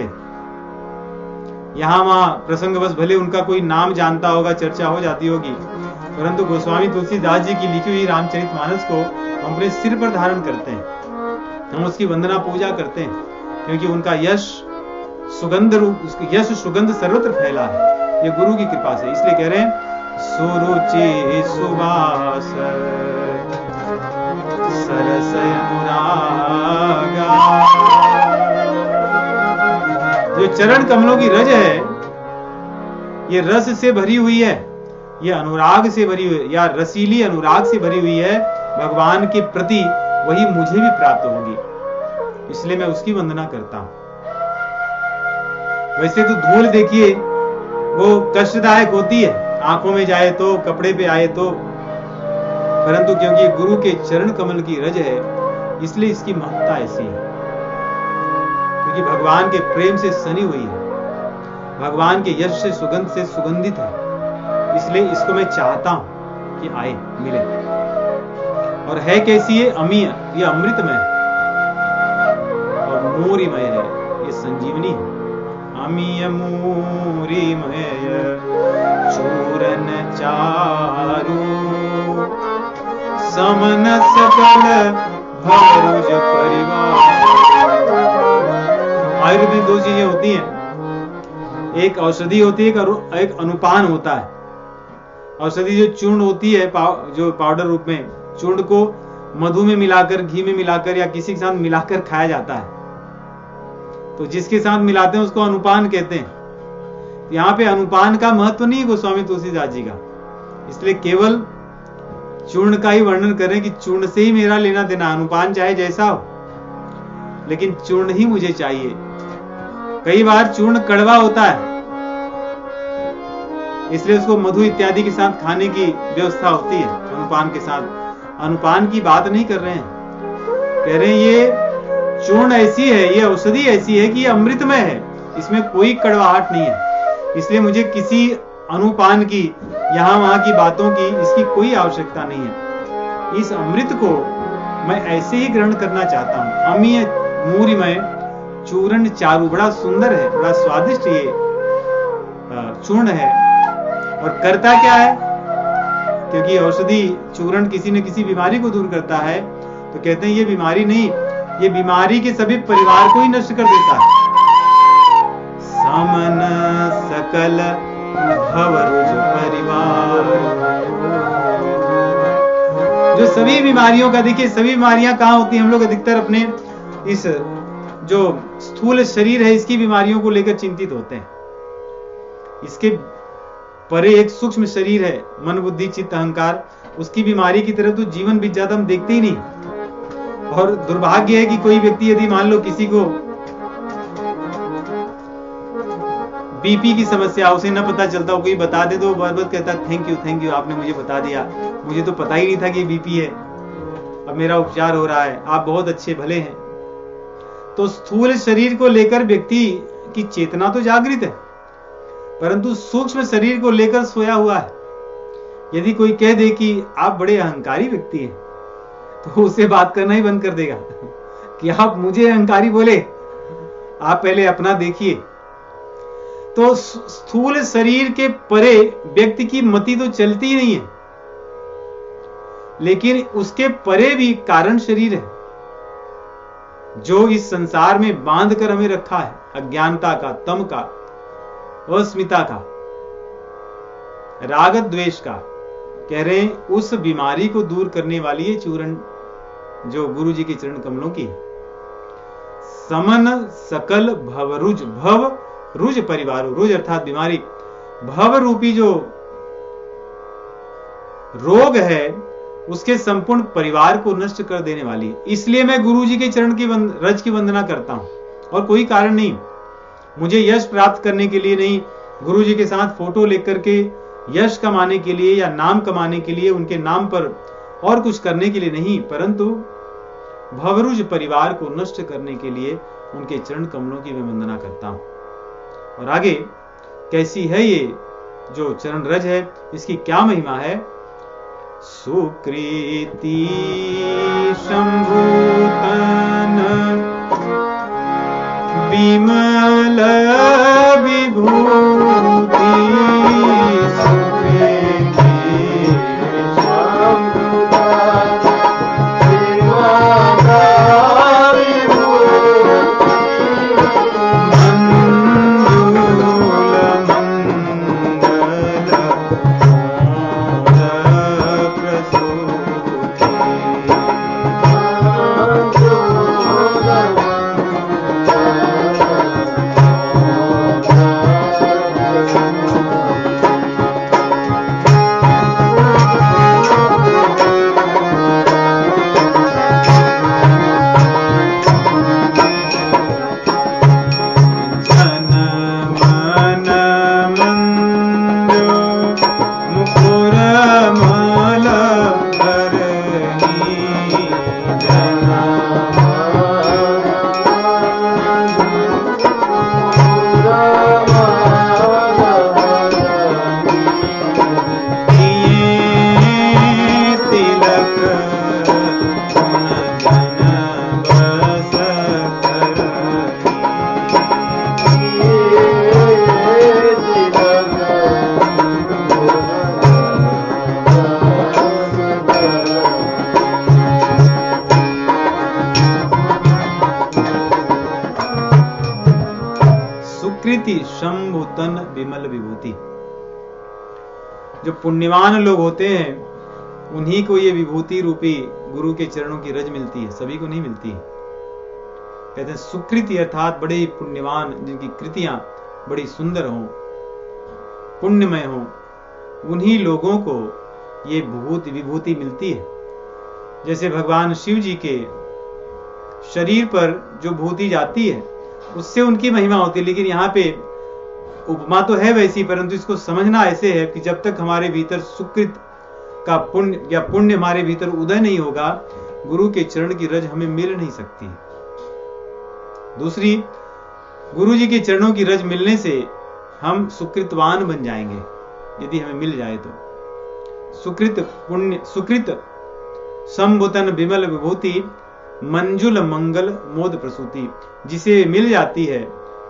यहां वहां प्रसंगवश भले उनका कोई नाम जानता होगा, चर्चा हो जाती होगी, परंतु गोस्वामी तुलसीदास जी की लिखी हुई रामचरितमानस को हम अपने सिर पर धारण करते हैं, हम उसकी वंदना पूजा करते हैं, क्योंकि उनका यश सुगंध रूप, यश सुगंध सर्वत्र फैला है, ये गुरु की कृपा से। इसलिए कह रहे हैं सुरुचि सुबास सरस अनुरागा। जो चरण कमलों की रज है, ये रस से भरी हुई है, ये अनुराग से भरी हुई है, या रसीली अनुराग से भरी हुई है भगवान के प्रति, वही मुझे भी प्राप्त होगी, इसलिए मैं उसकी वंदना करता हूं। वैसे तो धूल देखिए वो कष्टदायक होती है, आंखों में जाए तो, कपड़े पे आए तो, परंतु क्योंकि गुरु के चरण कमल की रज है, इसलिए इसकी महत्ता ऐसी है, क्योंकि भगवान के प्रेम से सनी हुई है, भगवान के यश से, सुगंध से सुगंधित है, इसलिए इसको मैं चाहता हूं कि आए, मिले। और है कैसी है? अमीय, ये अमृतमय है, और मूरिमय है, ये संजीवनी है। अमीय मूरिमय चूरन चारु समन सकल भरुज परिवार। आयुर्वेद में दो चीजें होती हैं, एक औषधि होती है, एक अनुपान होता है। औषधि जो चूर्ण होती है, जो पाउडर रूप में, चूर्ण को मधु में मिलाकर, घी में मिलाकर या किसी के साथ मिलाकर खाया जाता है, तो जिसके साथ मिलाते हैं उसको अनुपान कहते हैं। यहाँ पे अनुपान का महत्व नहीं है गोस्वामी तुलसीदास जी का, इसलिए केवल चूर्ण का ही वर्णन करें कि चूर्ण से ही मेरा लेना देना, अनुपान चाहे जैसा हो, लेकिन चूर्ण ही मुझे चाहिए। कई बार चूर्ण कड़वा होता है, इसलिए उसको मधु इत्यादि के साथ खाने की व्यवस्था होती है अनुपान के साथ। अनुपान की बात नहीं कर रहे हैं, कह रहे हैं ये चूर्ण ऐसी है, ये औषधि ऐसी है कि ये अमृतमय है, इसमें कोई कड़वाहट नहीं है। इसलिए मुझे किसी अनुपान की, यहां वहां की बातों की, इसकी कोई आवश्यकता नहीं है। इस अमृत को मैं ऐसे ही ग्रहण करना चाहता हूं। अमीय मूरिमय चूर्ण चारु, बड़ा सुंदर है, बड़ा स्वादिष्ट ये चूर्ण है। और करता क्या है, क्योंकि औषधि चूर्ण किसी न किसी बीमारी को दूर करता है, तो कहते हैं ये बीमारी नहीं, ये बीमारी के सभी परिवार को ही नष्ट कर देता है। समन सकल भवरुज परिवार, जो सभी बीमारियों का, देखिए सभी बीमारियां कहां होती हैं, हम लोग अधिकतर अपने इस जो स्थूल शरीर है इसकी बीमारियों को लेकर चिंतित होते हैं। इसके परे एक सूक्ष्म शरीर है, मन बुद्धि चित्त अहंकार, उसकी बीमारी की तरफ तो जीवन बीत जाता हम देखते ही नहीं। और दुर्भाग्य है कि कोई व्यक्ति यदि मान लो किसी को बीपी की समस्या, उसे न पता चलता, कोई बता दे तो बार बार कहता थैंक यू आपने मुझे बता दिया, मुझे तो पता ही नहीं था कि बीपी है, अब मेरा उपचार हो रहा है, आप बहुत अच्छे भले हैं। तो स्थूल शरीर को लेकर व्यक्ति की चेतना तो जागृत है, परंतु सूक्ष्म शरीर को लेकर सोया हुआ है। यदि कोई कह दे कि आप बड़े अहंकारी व्यक्ति हैं, तो उसे बात करना ही बंद कर देगा कि आप मुझे अहंकारी बोले, आप पहले अपना देखिए। तो स्थूल शरीर के परे व्यक्ति की मति तो चलती ही नहीं है, लेकिन उसके परे भी कारण शरीर है जो इस संसार में बांध कर हमें रखा है, अज्ञानता का, तम का, अस्मिता का, राग द्वेष का। कह रहे हैं उस बीमारी को दूर करने वाली ये चूर्ण जो गुरु जी के चरण कमलों की है। समन सकल भवरुज, भव रुज परिवार, रुज अर्थात बीमारी, भव रूपी जो रोग है उसके संपूर्ण परिवार को नष्ट कर देने वाली है। इसलिए मैं गुरु जी के चरण की रज की वंदना करता हूं, और कोई कारण नहीं। मुझे यश प्राप्त करने के लिए नहीं, गुरु जी के साथ फोटो लेकर के यश कमाने के लिए या नाम कमाने के लिए, उनके नाम पर और कुछ करने के लिए नहीं, परंतु भवरुज परिवार को नष्ट करने के लिए उनके चरण कमलों की मैं वंदना करता हूं। और आगे कैसी है ये जो चरण रज है, इसकी क्या महिमा है। सुकृति शंभुतन विमल विभूति, शंभु तन विमल विभूति। जो पुण्यवान लोग होते हैं उन्हीं को ये विभूति रूपी गुरु के चरणों की रज मिलती है, सभी को नहीं मिलती है। कहते हैं सुकृति अर्थात बड़े पुण्यवान, जिनकी कृतियां बड़ी सुंदर हों, पुण्यमय हों, उन्हीं लोगों को ये विभूति मिलती है। जैसे भगवान शिव जी के शरीर पर जो भूति जाती है उससे उनकी महिमा होती है। लेकिन यहाँ पे उपमा तो है वैसी, परंतु इसको समझना ऐसे है कि जब तक हमारे भीतर सुकृत का पुण्य या पुण्य हमारे भीतर उदय नहीं होगा, गुरु के चरण की रज हमें मिल नहीं सकती। दूसरी, गुरु जी के चरणों की रज मिलने से हम सुकृतवान बन जाएंगे, यदि हमें मिल जाए तो। सुकृत पुण्य, सुकृत संबुतन विमल विभूति, मंजुल मंगल मोद प्रसूति। जिसे मिल जाती है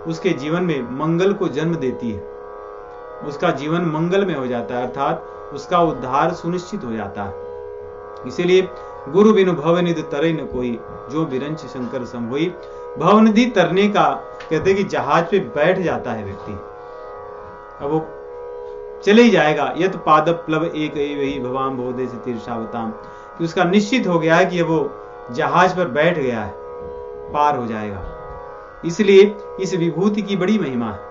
उसके जीवन में मंगल को जन्म देती है, उसका जीवन मंगल में हो जाता है, अर्थात उसका उद्धार सुनिश्चित हो जाता है। इसीलिए गुरु बिनु भवनिधि तरई न कोई, जो बिरंच शंकर सम होई। भवनिधि तरने का कहते कि जहाज पे बैठ जाता है व्यक्ति, अब वो चले ही जाएगा। यत पाद प्लव एक वही भवाम भोदे से तीर्षावताम, कि उसका निश्चित हो गया है कि वो जहाज पर बैठ गया है, पार हो जाएगा। इसलिए इस विभूति की बड़ी महिमा है।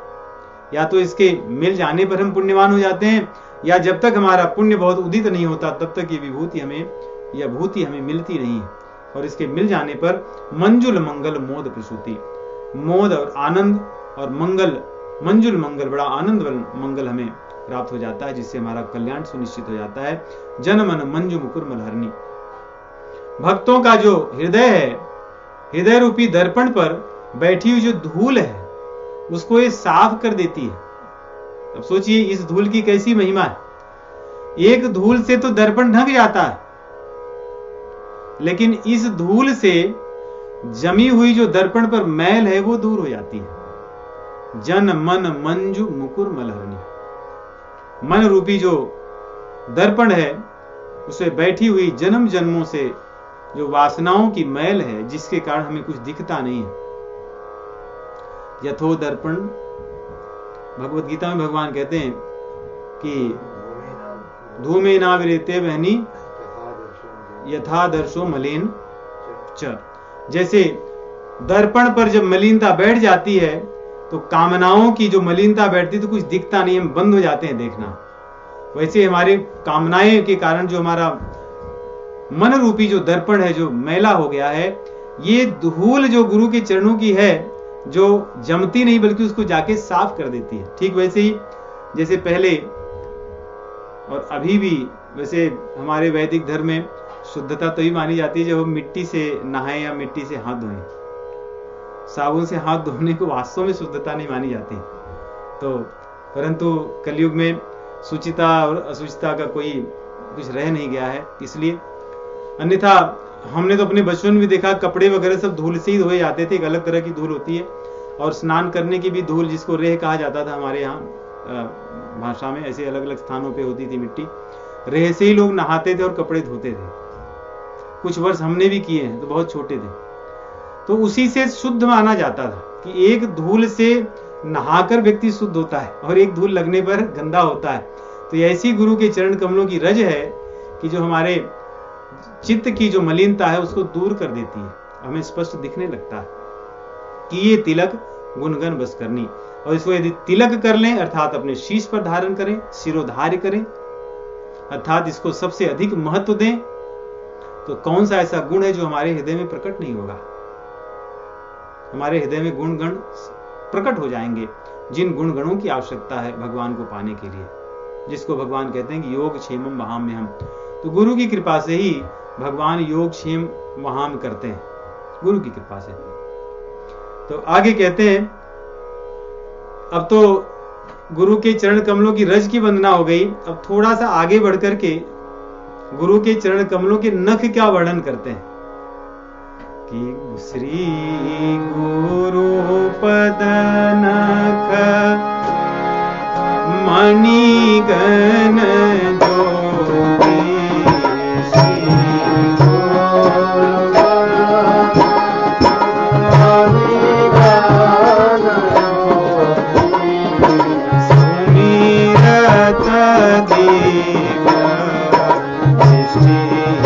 या तो इसके मिल जाने पर हम पुण्यवान हो जाते हैं, या जब तक हमारा पुण्य बहुत उदित नहीं होता तब तक ये विभूति हमें, यह भूति हमें मिलती नहीं है। और इसके मिल जाने पर मंजुल मंगल मोद प्रसूति, मोद और आनंद और मंगल, मंजुल मंगल बड़ा आनंद मंगल हमें प्राप्त हो जाता है, जिससे हमारा कल्याण सुनिश्चित हो जाता है। जन मन मंजु मुकुर मलहरणी। भक्तों का जो हृदय है, हृदय रूपी दर्पण पर बैठी हुई जो धूल है उसको ये साफ कर देती है। अब सोचिए इस धूल की कैसी महिमा है। एक धूल से तो दर्पण ढक जाता है, लेकिन इस धूल से जमी हुई जो दर्पण पर मैल है वो दूर हो जाती है। जन मन मंजु मुकुर मलहरणी। मन रूपी जो दर्पण है उसे बैठी हुई जन्म जन्मों से जो वासनाओं की मैल है, जिसके कारण हमें कुछ दिखता नहीं है। यथो दर्पण, भगवत गीता में भगवान कहते हैं कि धूमे ना विरेते बहनी यथा दर्शो मलिन च। जैसे दर्पण पर जब मलिनता बैठ जाती है तो कामनाओं की जो मलिनता बैठती है तो कुछ दिखता नहीं, हम बंद हो जाते हैं देखना। वैसे हमारे कामनाएं के कारण जो हमारा मन रूपी जो दर्पण है जो मैला हो गया है, ये धूल जो गुरु के चरणों की है जो जमती नहीं बल्कि उसको जाके साफ कर देती है। ठीक वैसे ही जैसे पहले और अभी भी वैसे हमारे वैदिक धर्म में शुद्धता तभी मानी जाती है जब हम मिट्टी से नहाएं या मिट्टी से हाथ धोएं। साबुन से हाथ धोने को वास्तव में शुद्धता नहीं मानी जाती। तो परंतु कलयुग में शुचिता और अशुचिता का कोई कुछ रह नहीं गया है, इसलिए अन्यथा हमने तो अपने बचपन में भी देखा कपड़े वगैरह सब धूल से ही धोए जाते थे। एक अलग तरह की धूल होती है, और स्नान करने की भी धूल जिसको रेह कहा जाता था हमारे यहाँ भाषा में, ऐसे अलग अलग स्थानों पे होती थी मिट्टी। रेह से ही लोग नहाते थे और कपड़े धोते थे। कुछ वर्ष हमने भी किए हैं, तो बहुत छोटे थे। तो उसी से शुद्ध माना जाता था कि एक धूल से नहाकर व्यक्ति शुद्ध होता है और एक धूल लगने पर गंदा होता है। तो ऐसी गुरु के चरण कमलों की रज है कि जो हमारे चित्त की जो मलिनता है उसको दूर कर देती है। हमें स्पष्ट दिखने लगता है कि ये तिलक गुणगन बस करनी। और इसको यदि तिलक कर लें अर्थात अपने शीश पर धारण करें, शिरोधार्य करें, अर्थात इसको सबसे अधिक महत्व दें, तो कौन सा ऐसा गुण है जो हमारे हृदय में प्रकट नहीं होगा। हमारे हृदय में गुण गण प्रकट हो जाएंगे, जिन गुण गणों की आवश्यकता है भगवान को पाने के लिए, जिसको भगवान कहते हैं कि योग क्षेमम वहाम में हम। तो गुरु की कृपा से ही भगवान योग क्षेम वहाम करते हैं, गुरु की कृपा से। तो आगे कहते हैं, अब तो गुरु के चरण कमलों की रज की वंदना हो गई। अब थोड़ा सा आगे बढ़कर के गुरु के चरण कमलों के नख क्या वर्णन करते हैं कि श्री गुरु पद नख मणि गण जोगी, श्री सुमिरत देव दृष्टिया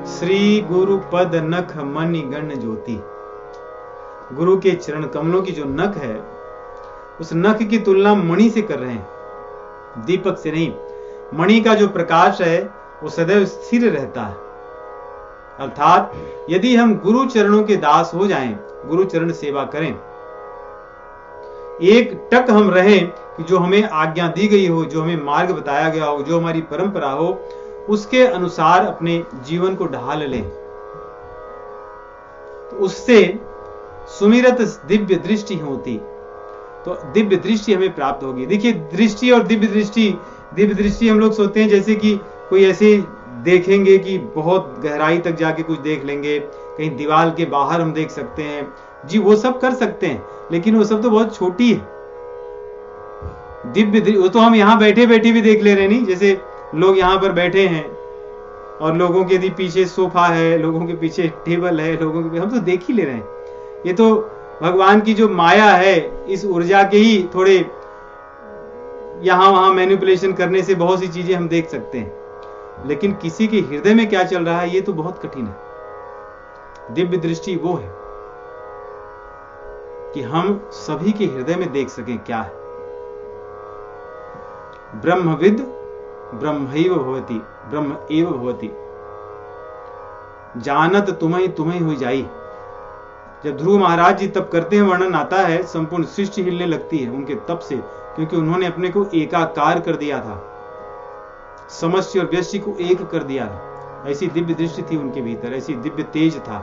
श्री गुरु पद नख मणि गण ज्योति। गुरु के चरण कमलों की जो नख है, उस नख की तुलना मणि से कर रहे हैं, दीपक से नहीं। मणि का जो प्रकाश है वो सदैव स्थिर रहता है। अर्थात यदि हम गुरु चरणों के दास हो जाएं, गुरु चरण सेवा करें, एक टक हम रहें कि जो हमें आज्ञा दी गई हो, जो हमें मार्ग बताया गया हो, जो हमारी परंपरा हो, उसके अनुसार अपने जीवन को ढाल लें, तो उससे सुमिरत दिव्य दृष्टि होती, तो दिव्य दृष्टि हमें प्राप्त होगी। देखिए, दृष्टि और दिव्य दृष्टि हम लोग सोचते हैं जैसे कि कोई ऐसे देखेंगे कि बहुत गहराई तक जाके कुछ देख लेंगे, कहीं दीवार के बाहर हम देख सकते हैं। जी, वो सब कर सकते हैं, लेकिन वो सब तो बहुत छोटी है। दिव्य वो तो हम यहाँ बैठे बैठे भी देख ले रहे नहीं, जैसे लोग यहाँ पर बैठे हैं और लोगों के पीछे सोफा है, लोगों के पीछे टेबल है, लोगों के, हम तो देख ही ले रहे हैं। ये तो भगवान की जो माया है, इस ऊर्जा के ही थोड़े यहां वहां मैनिपुलेशन करने से बहुत सी चीजें हम देख सकते हैं, लेकिन किसी के हृदय में क्या चल रहा है ये तो बहुत कठिन है। दिव्य दृष्टि वो है कि हम सभी के हृदय में देख सकें क्या है। ब्रह्मविद ब्रह्मैव भवति, ब्रह्म एव भवति, जानत तुम्हें हुई जाई। जब ध्रुव महाराज जी तप करते हैं, वर्णन आता है, संपूर्ण सृष्टि हिलने लगती है उनके तप से, क्योंकि उन्होंने अपने को एकाकार कर दिया था, समष्टि और व्यष्टि को एक कर दिया था। ऐसी दिव्य दृष्टि थी उनके भीतर, ऐसी दिव्य तेज था।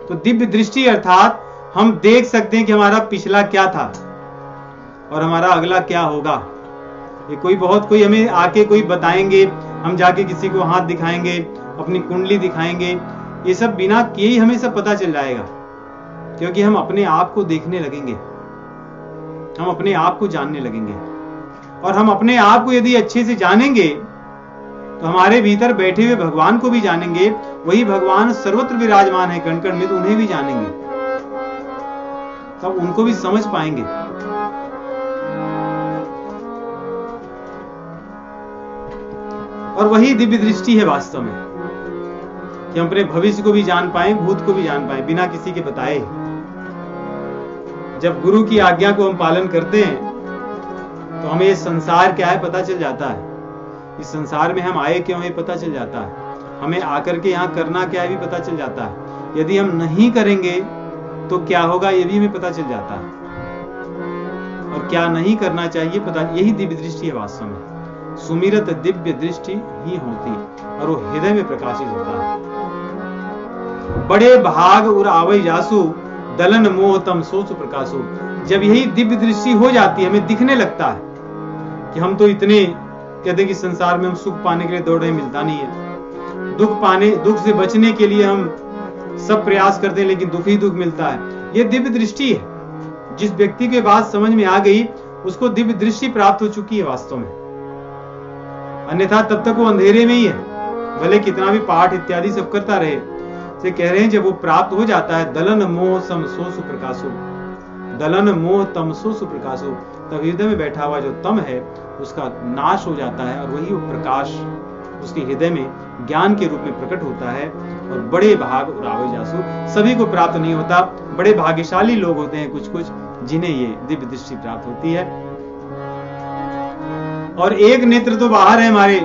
तो दिव्य दृष्टि अर्थात हम देख सकते हैं कि हमारा पिछला क्या था और हमारा अगला क्या होगा। ये कोई हमें आके कोई बताएंगे, हम जाके किसी को हाथ दिखाएंगे, अपनी कुंडली दिखाएंगे, ये सब बिना किए ही हमें सब पता चल जाएगा, क्योंकि हम अपने आप को देखने लगेंगे, हम अपने आप को जानने लगेंगे। और हम अपने आप को यदि अच्छे से जानेंगे तो हमारे भीतर बैठे हुए भगवान को भी जानेंगे। वही भगवान सर्वत्र विराजमान है, कण कण में, तो उन्हें भी जानेंगे, तब उनको भी समझ पाएंगे। और वही दिव्य दृष्टि है वास्तव में, कि हम अपने भविष्य को भी जान पाए, भूत को भी जान पाए, बिना किसी के बताए। जब गुरु की आज्ञा को हम पालन करते हैं तो हमें ये संसार क्या है पता चल जाता है, इस संसार में हम आए क्यों है पता चल जाता है, हमें आकर के यहाँ करना क्या है भी पता चल जाता है। यदि हम नहीं करेंगे तो क्या होगा ये भी हमें पता चल जाता है, और क्या नहीं करना चाहिए पता। यही दिव्य दृष्टि है वास्तव में, सुमिरत दिव्य दृष्टि ही होती है, और वो हृदय में प्रकाशित होता है। बड़े भाग उर आवै जासु, दलन मोह तम सोच प्रकाशो। जब यही दिव्य दृष्टि हो जाती है, हमें दिखने लगता है कि हम तो इतने कहते हैं कि संसार में हम सुख पाने के लिए दौड़ रहे, मिलता नहीं है। दुख से बचने के लिए हम सब प्रयास करते हैं, लेकिन दुख ही दुख मिलता है। यह दिव्य दृष्टि है। जिस व्यक्ति के बात समझ में आ गई, उसको दिव्य दृष्टि प्राप्त हो चुकी है वास्तव में, अन्यथा तब तक वो अंधेरे में ही है, भले कितना भी पाठ इत्यादि सब करता रहे। से कह रहे हैं जब वो प्राप्त हो जाता है, दलन मोह सम सो सुप्रकाशो, दलन मोह तम सो सुप्रकाशो, तब हृदय में बैठा हुआ जो तम है उसका नाश हो जाता है, और वही वो प्रकाश उसके हृदय में ज्ञान के रूप में प्रकट होता है। और बड़े भाग उरावे जासु, सभी को प्राप्त नहीं होता, बड़े भाग्यशाली लोग होते हैं कुछ कुछ जिन्हें ये दिव्य दृष्टि प्राप्त होती है। और एक नेत्र तो बाहर है हमारे,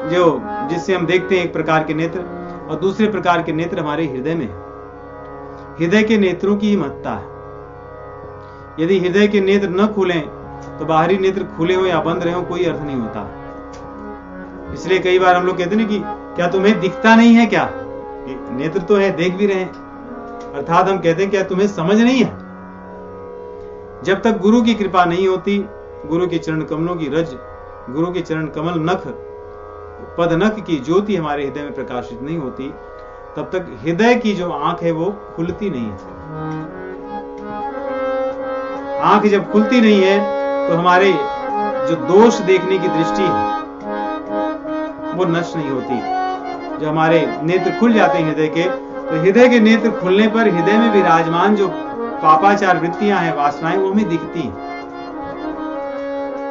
जो जिससे हम देखते हैं एक प्रकार के नेत्र, और दूसरे प्रकार के नेत्र हमारे हृदय में। हृदय के नेत्रों की ही महत्ता है। यदि हृदय के नेत्र न खुलें तो बाहरी नेत्र खुले हो या बंद रहे हो कोई अर्थ नहीं होता। इसलिए कई बार हम लोग कहते हैं कि क्या तुम्हें दिखता नहीं है क्या, नेत्र तो है, देख भी रहे हैं, अर्थात हम कहते हैं क्या तुम्हें समझ नहीं है। जब तक गुरु की कृपा नहीं होती, गुरु के चरण कमलों की रज, गुरु के चरण कमल नख पद नख की ज्योति हमारे हृदय में प्रकाशित नहीं होती, तब तक हृदय की जो आंख है वो खुलती नहीं है। आंख जब खुलती नहीं है तो हमारे जो दोष देखने की दृष्टि है वो नष्ट नहीं होती। जो हमारे नेत्र खुल जाते हैं हृदय के, तो हृदय के नेत्र खुलने पर हृदय में विराजमान जो पापाचार वृत्तियां हैं, वासनाएं, वो हमें दिखती हैं।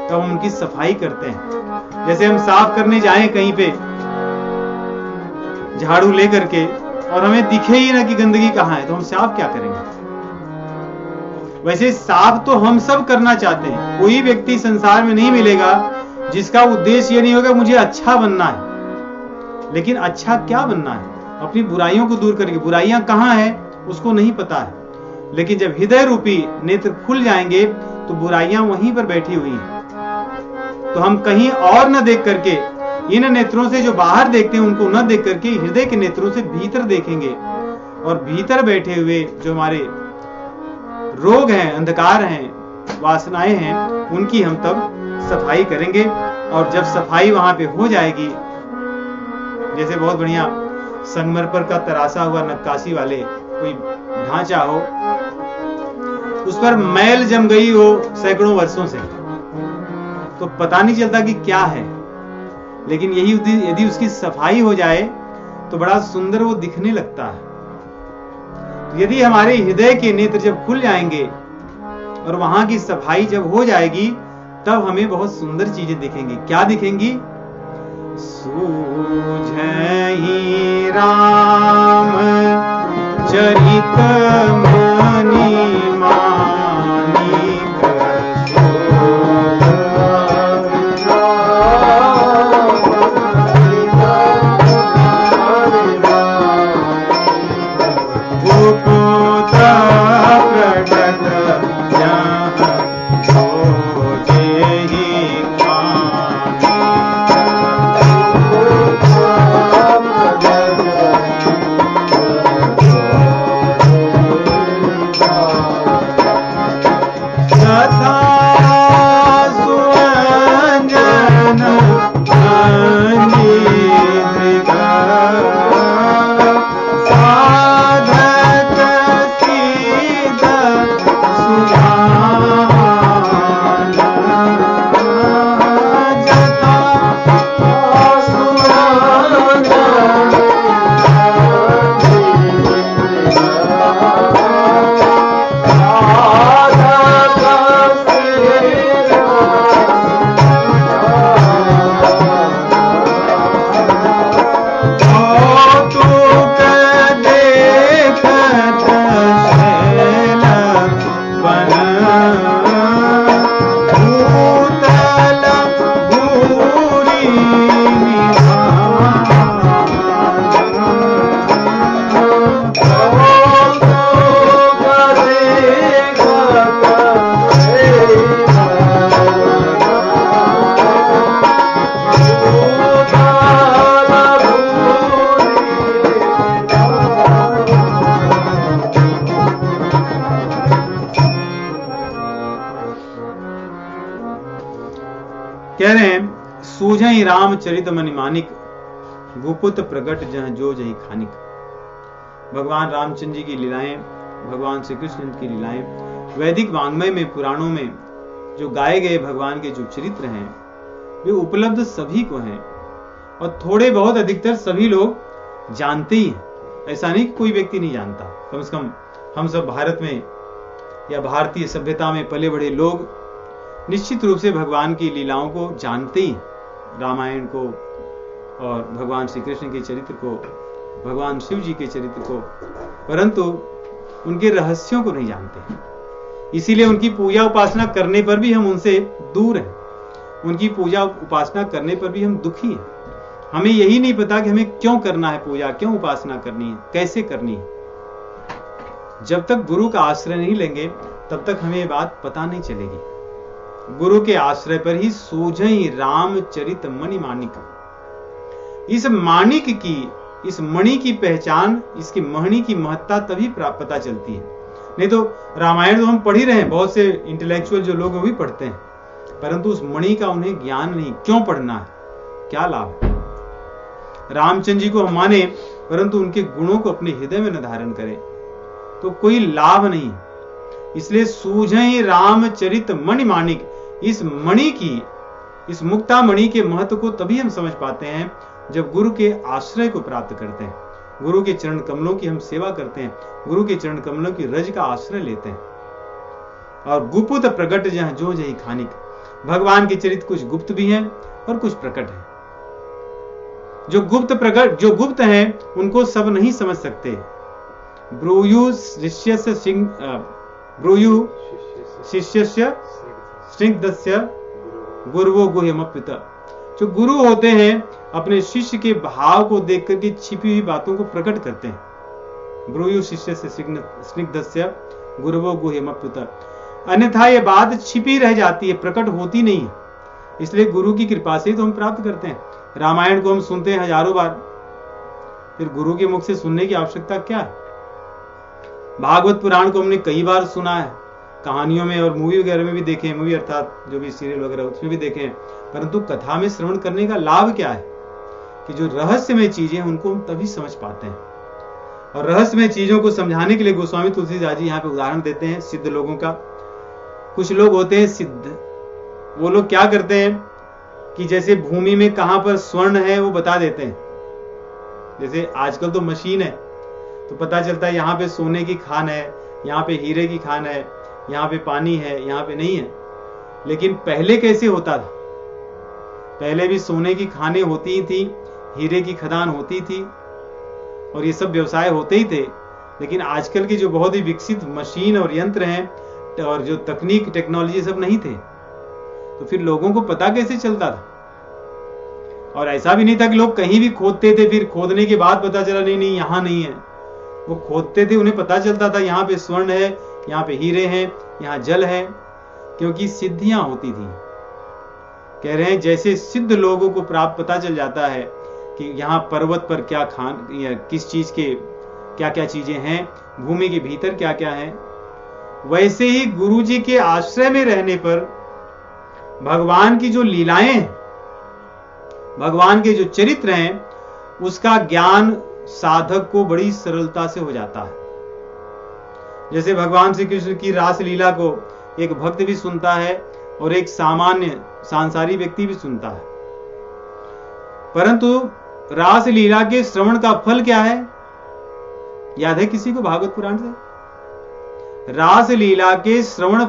तो हम उनकी सफाई करते हैं। जैसे हम साफ करने जाएं कहीं पे, झाड़ू लेकर के और हमें दिखे ही ना कि गंदगी कहाँ है, तो हम साफ क्या करेंगे? वैसे साफ तो हम सब करना चाहते हैं। कोई व्यक्ति संसार में नहीं मिलेगा जिसका उद्देश्य ये नहीं होगा मुझे अच्छा बनना है। लेकिन अच्छा क्या बनना है? अपनी बुराइयों को दूर करके। बुराइयां कहाँ है उसको नहीं पता है, लेकिन जब हृदय रूपी नेत्र खुल जाएंगे तो बुराइयां वहीं पर बैठी हुई हैं। तो हम कहीं और न देख करके, इन नेत्रों से जो बाहर देखते हैं उनको न देख करके हृदय के नेत्रों से भीतर देखेंगे, और भीतर बैठे हुए जो हमारे रोग हैं, अंधकार हैं, वासनाएं हैं, उनकी हम तब सफाई करेंगे। और जब सफाई वहां पे हो जाएगी, जैसे बहुत बढ़िया संगमरमर का तरासा हुआ नक्काशी वाले कोई ढांचा हो, उस पर मैल जम गई हो सैकड़ों वर्षों से, तो पता नहीं चलता कि क्या है। लेकिन यही यदि उसकी सफाई हो जाए तो बड़ा सुंदर वो दिखने लगता है। तो यदि हमारे हृदय के नेत्र जब खुल जाएंगे और वहां की सफाई जब हो जाएगी, तब हमें बहुत सुंदर चीजें दिखेंगी। क्या दिखेंगी? सूझहि राम चरित मनि मानिक गुप्त प्रकट जहाँ सोझहि कह रहे हैं, सूझहि राम चरित मनि मानिक, गुपुत प्रगट जह जो जही खानिक। भगवान रामचंद्र जी की लीलाएं, भगवान श्री कृष्ण की लीलाएं वैदिक वांग्मय में, पुराणों में जो गाए गए भगवान के जो चरित्र हैं वे उपलब्ध सभी को हैं, और थोड़े बहुत अधिकतर सभी लोग जानते ही हैं। ऐसा नहीं कि कोई व्यक्ति नहीं जानता। कम से कम हम सब भारत में या भारतीय सभ्यता में पले बड़े लोग निश्चित रूप से भगवान की लीलाओं को जानते ही, रामायण को और भगवान श्री कृष्ण के चरित्र को, भगवान शिव जी के चरित्र को, परंतु उनके रहस्यों को नहीं जानते। इसीलिए उनकी पूजा उपासना करने पर भी हम उनसे दूर हैं, उनकी पूजा उपासना करने पर भी हम दुखी हैं। हमें यही नहीं पता कि हमें क्यों करना है पूजा, क्यों उपासना करनी है, कैसे करनी है। जब तक गुरु का आश्रय नहीं लेंगे तब तक हमें ये बात पता नहीं चलेगी। गुरु के आश्रय पर ही सूझहि रामचरित मणि मानिक। इस मानिक की, इस मणि की पहचान, इसकी मणि की महत्ता तभी पता चलती है। नहीं तो रामायण तो हम पढ़ ही रहे हैं, बहुत से इंटेलेक्चुअल जो लोग भी पढ़ते हैं, परंतु उस मणि का उन्हें ज्ञान नहीं। क्यों पढ़ना है, क्या लाभ है? रामचंद्र जी को हम माने परंतु उनके गुणों को अपने हृदय में न धारण करें तो कोई लाभ नहीं। इसलिए सूझहि रामचरित मणि मानिक, इस मणि की, इस मुक्ता मणि के महत्व को तभी हम समझ पाते हैं जब गुरु के आश्रय को प्राप्त करते हैं, गुरु के चरण कमलों की हम सेवा करते हैं, गुरु के चरण कमलों की रज का आश्रय लेते हैं। और गुप्त प्रकट जहां जो जही खानिक, भगवान के चरित्र कुछ गुप्त भी हैं और कुछ प्रकट हैं। जो गुप्त हैं उनको सब नहीं समझ सकते। ब्रूयु शिष्यस्य स्निग्धस्य गुरुवो गुह्यमप्युत। जो गुरु होते हैं अपने शिष्य के भाव को देख करके छिपी हुई बातों को प्रकट करते हैं। ब्रूयु शिष्यस्य स्निग्धस्य गुरुवो गुह्यमप्युत। अन्यथा ये बात छिपी रह जाती है, प्रकट होती नहीं है। इसलिए गुरु की कृपा से तो हम प्राप्त करते हैं। रामायण को हम सुनते हैं हजारों बार, फिर गुरु के मुख से सुनने की आवश्यकता क्या है? भागवत पुराण को हमने कई बार सुना है, कहानियों में और मूवी वगैरह में भी देखे हैं, मूवी अर्थात जो भी सीरियल वगैरह उसमें भी देखे हैं, परंतु कथा में श्रवण करने का लाभ क्या है कि जो रहस्यमय चीजें हैं उनको हम तभी समझ पाते हैं। और रहस्यमय चीजों को समझाने के लिए गोस्वामी तुलसीदास जी यहाँ पे उदाहरण देते हैं सिद्ध लोगों का। कुछ लोग होते हैं सिद्ध, वो लोग क्या करते हैं कि जैसे भूमि में कहां पर स्वर्ण है वो बता देते हैं। जैसे आजकल तो मशीन है तो पता चलता है यहाँ पे सोने की खान है, यहाँ पे हीरे की खान है, यहाँ पे पानी है, यहाँ पे नहीं है। लेकिन पहले कैसे होता था? पहले भी सोने की खानें होती ही थी, हीरे की खदान होती थी और ये सब व्यवसाय होते ही थे। लेकिन आजकल की जो बहुत ही विकसित मशीन और यंत्र हैं और जो तकनीक टेक्नोलॉजी सब नहीं थे, तो फिर लोगों को पता कैसे चलता था? और ऐसा भी नहीं था कि लोग कहीं भी खोदते थे, फिर खोदने के बाद पता चला नहीं यहां नहीं है। वो खोदते थे, उन्हें पता चलता था यहाँ पे स्वर्ण है, यहाँ पे हीरे हैं, यहाँ जल है, क्योंकि सिद्धियां होती थी। कह रहे हैं जैसे सिद्ध लोगों को प्राप्त पता चल जाता है कि यहाँ पर्वत पर क्या खान या किस चीज के क्या क्या चीजें हैं, भूमि के भीतर क्या क्या है, वैसे ही गुरु जी के आश्रय में रहने पर भगवान की जो लीलाएं हैं, भगवान के जो चरित्र हैं, उसका ज्ञान साधक को बड़ी सरलता से हो जाता है। जैसे भगवान श्री कृष्ण की रास लीला को एक भक्त भी सुनता है और एक सामान्य सांसारी व्यक्ति भी सुनता है, परंतु रास लीला के श्रवण का फल क्या है? याद है किसी को भागवत पुराण से? रास लीला के श्रवण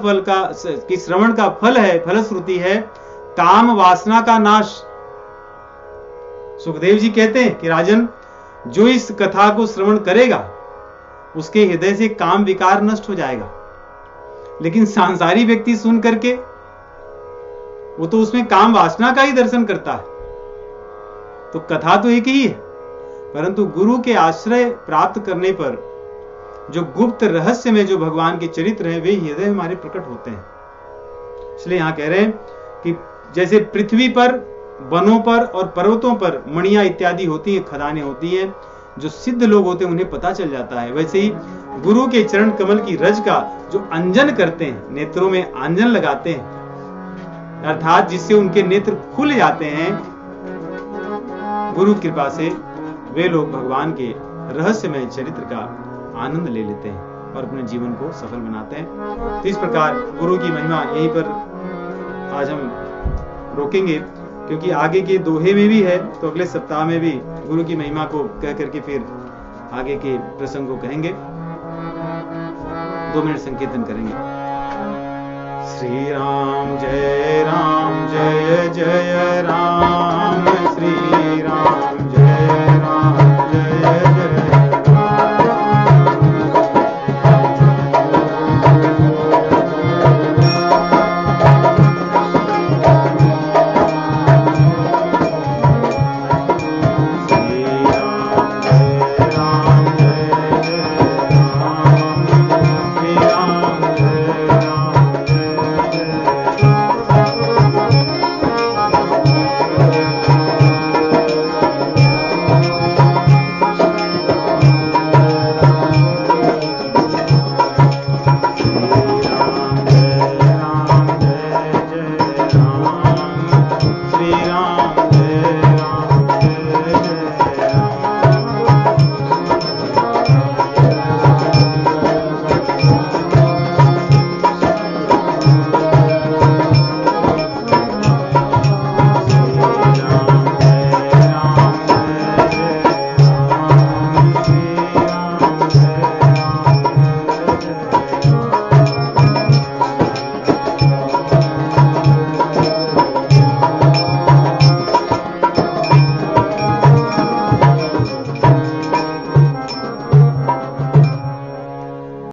का फल है, फलश्रुति है काम वासना का नाश। सुखदेव जी कहते हैं कि राजन, जो इस कथा को श्रवण करेगा उसके हृदय से काम विकार नष्ट हो जाएगा। लेकिन सांसारी व्यक्ति सुन करके वो तो उसमें काम वासना का ही दर्शन करता है। तो कथा तो एक ही है, परंतु गुरु के आश्रय प्राप्त करने पर जो गुप्त रहस्य में जो भगवान के चरित्र हैं वे हृदय हमारे प्रकट होते हैं। इसलिए यहां कह रहे हैं कि जैसे पृथ्वी पर, वनों पर और पर्वतों पर मणियां इत्यादि होती हैं, खदानें होती हैं, जो सिद्ध लोग होते हैं उन्हें पता चल जाता है। वैसे ही गुरु के चरण कमल की रज का जो अंजन करते हैं, नेत्रों में आंजन लगाते हैं, अर्थात जिससे उनके नेत्र खुल जाते हैं, गुरु कृपा से वे लोग भगवान के रहस्यमय चरित्र का आनंद ले लेते हैं और अपने जीवन को सफल बनाते हैं। तो इस प्रकार गुरु की महिमा यहीं पर आज हम रोकेंगे, क्योंकि आगे के दोहे में भी है, तो अगले सप्ताह में भी गुरु की महिमा को कह करके फिर आगे के प्रसंग को कहेंगे। 2 मिनट संकीर्तन करेंगे। श्री राम जय जय राम, श्री राम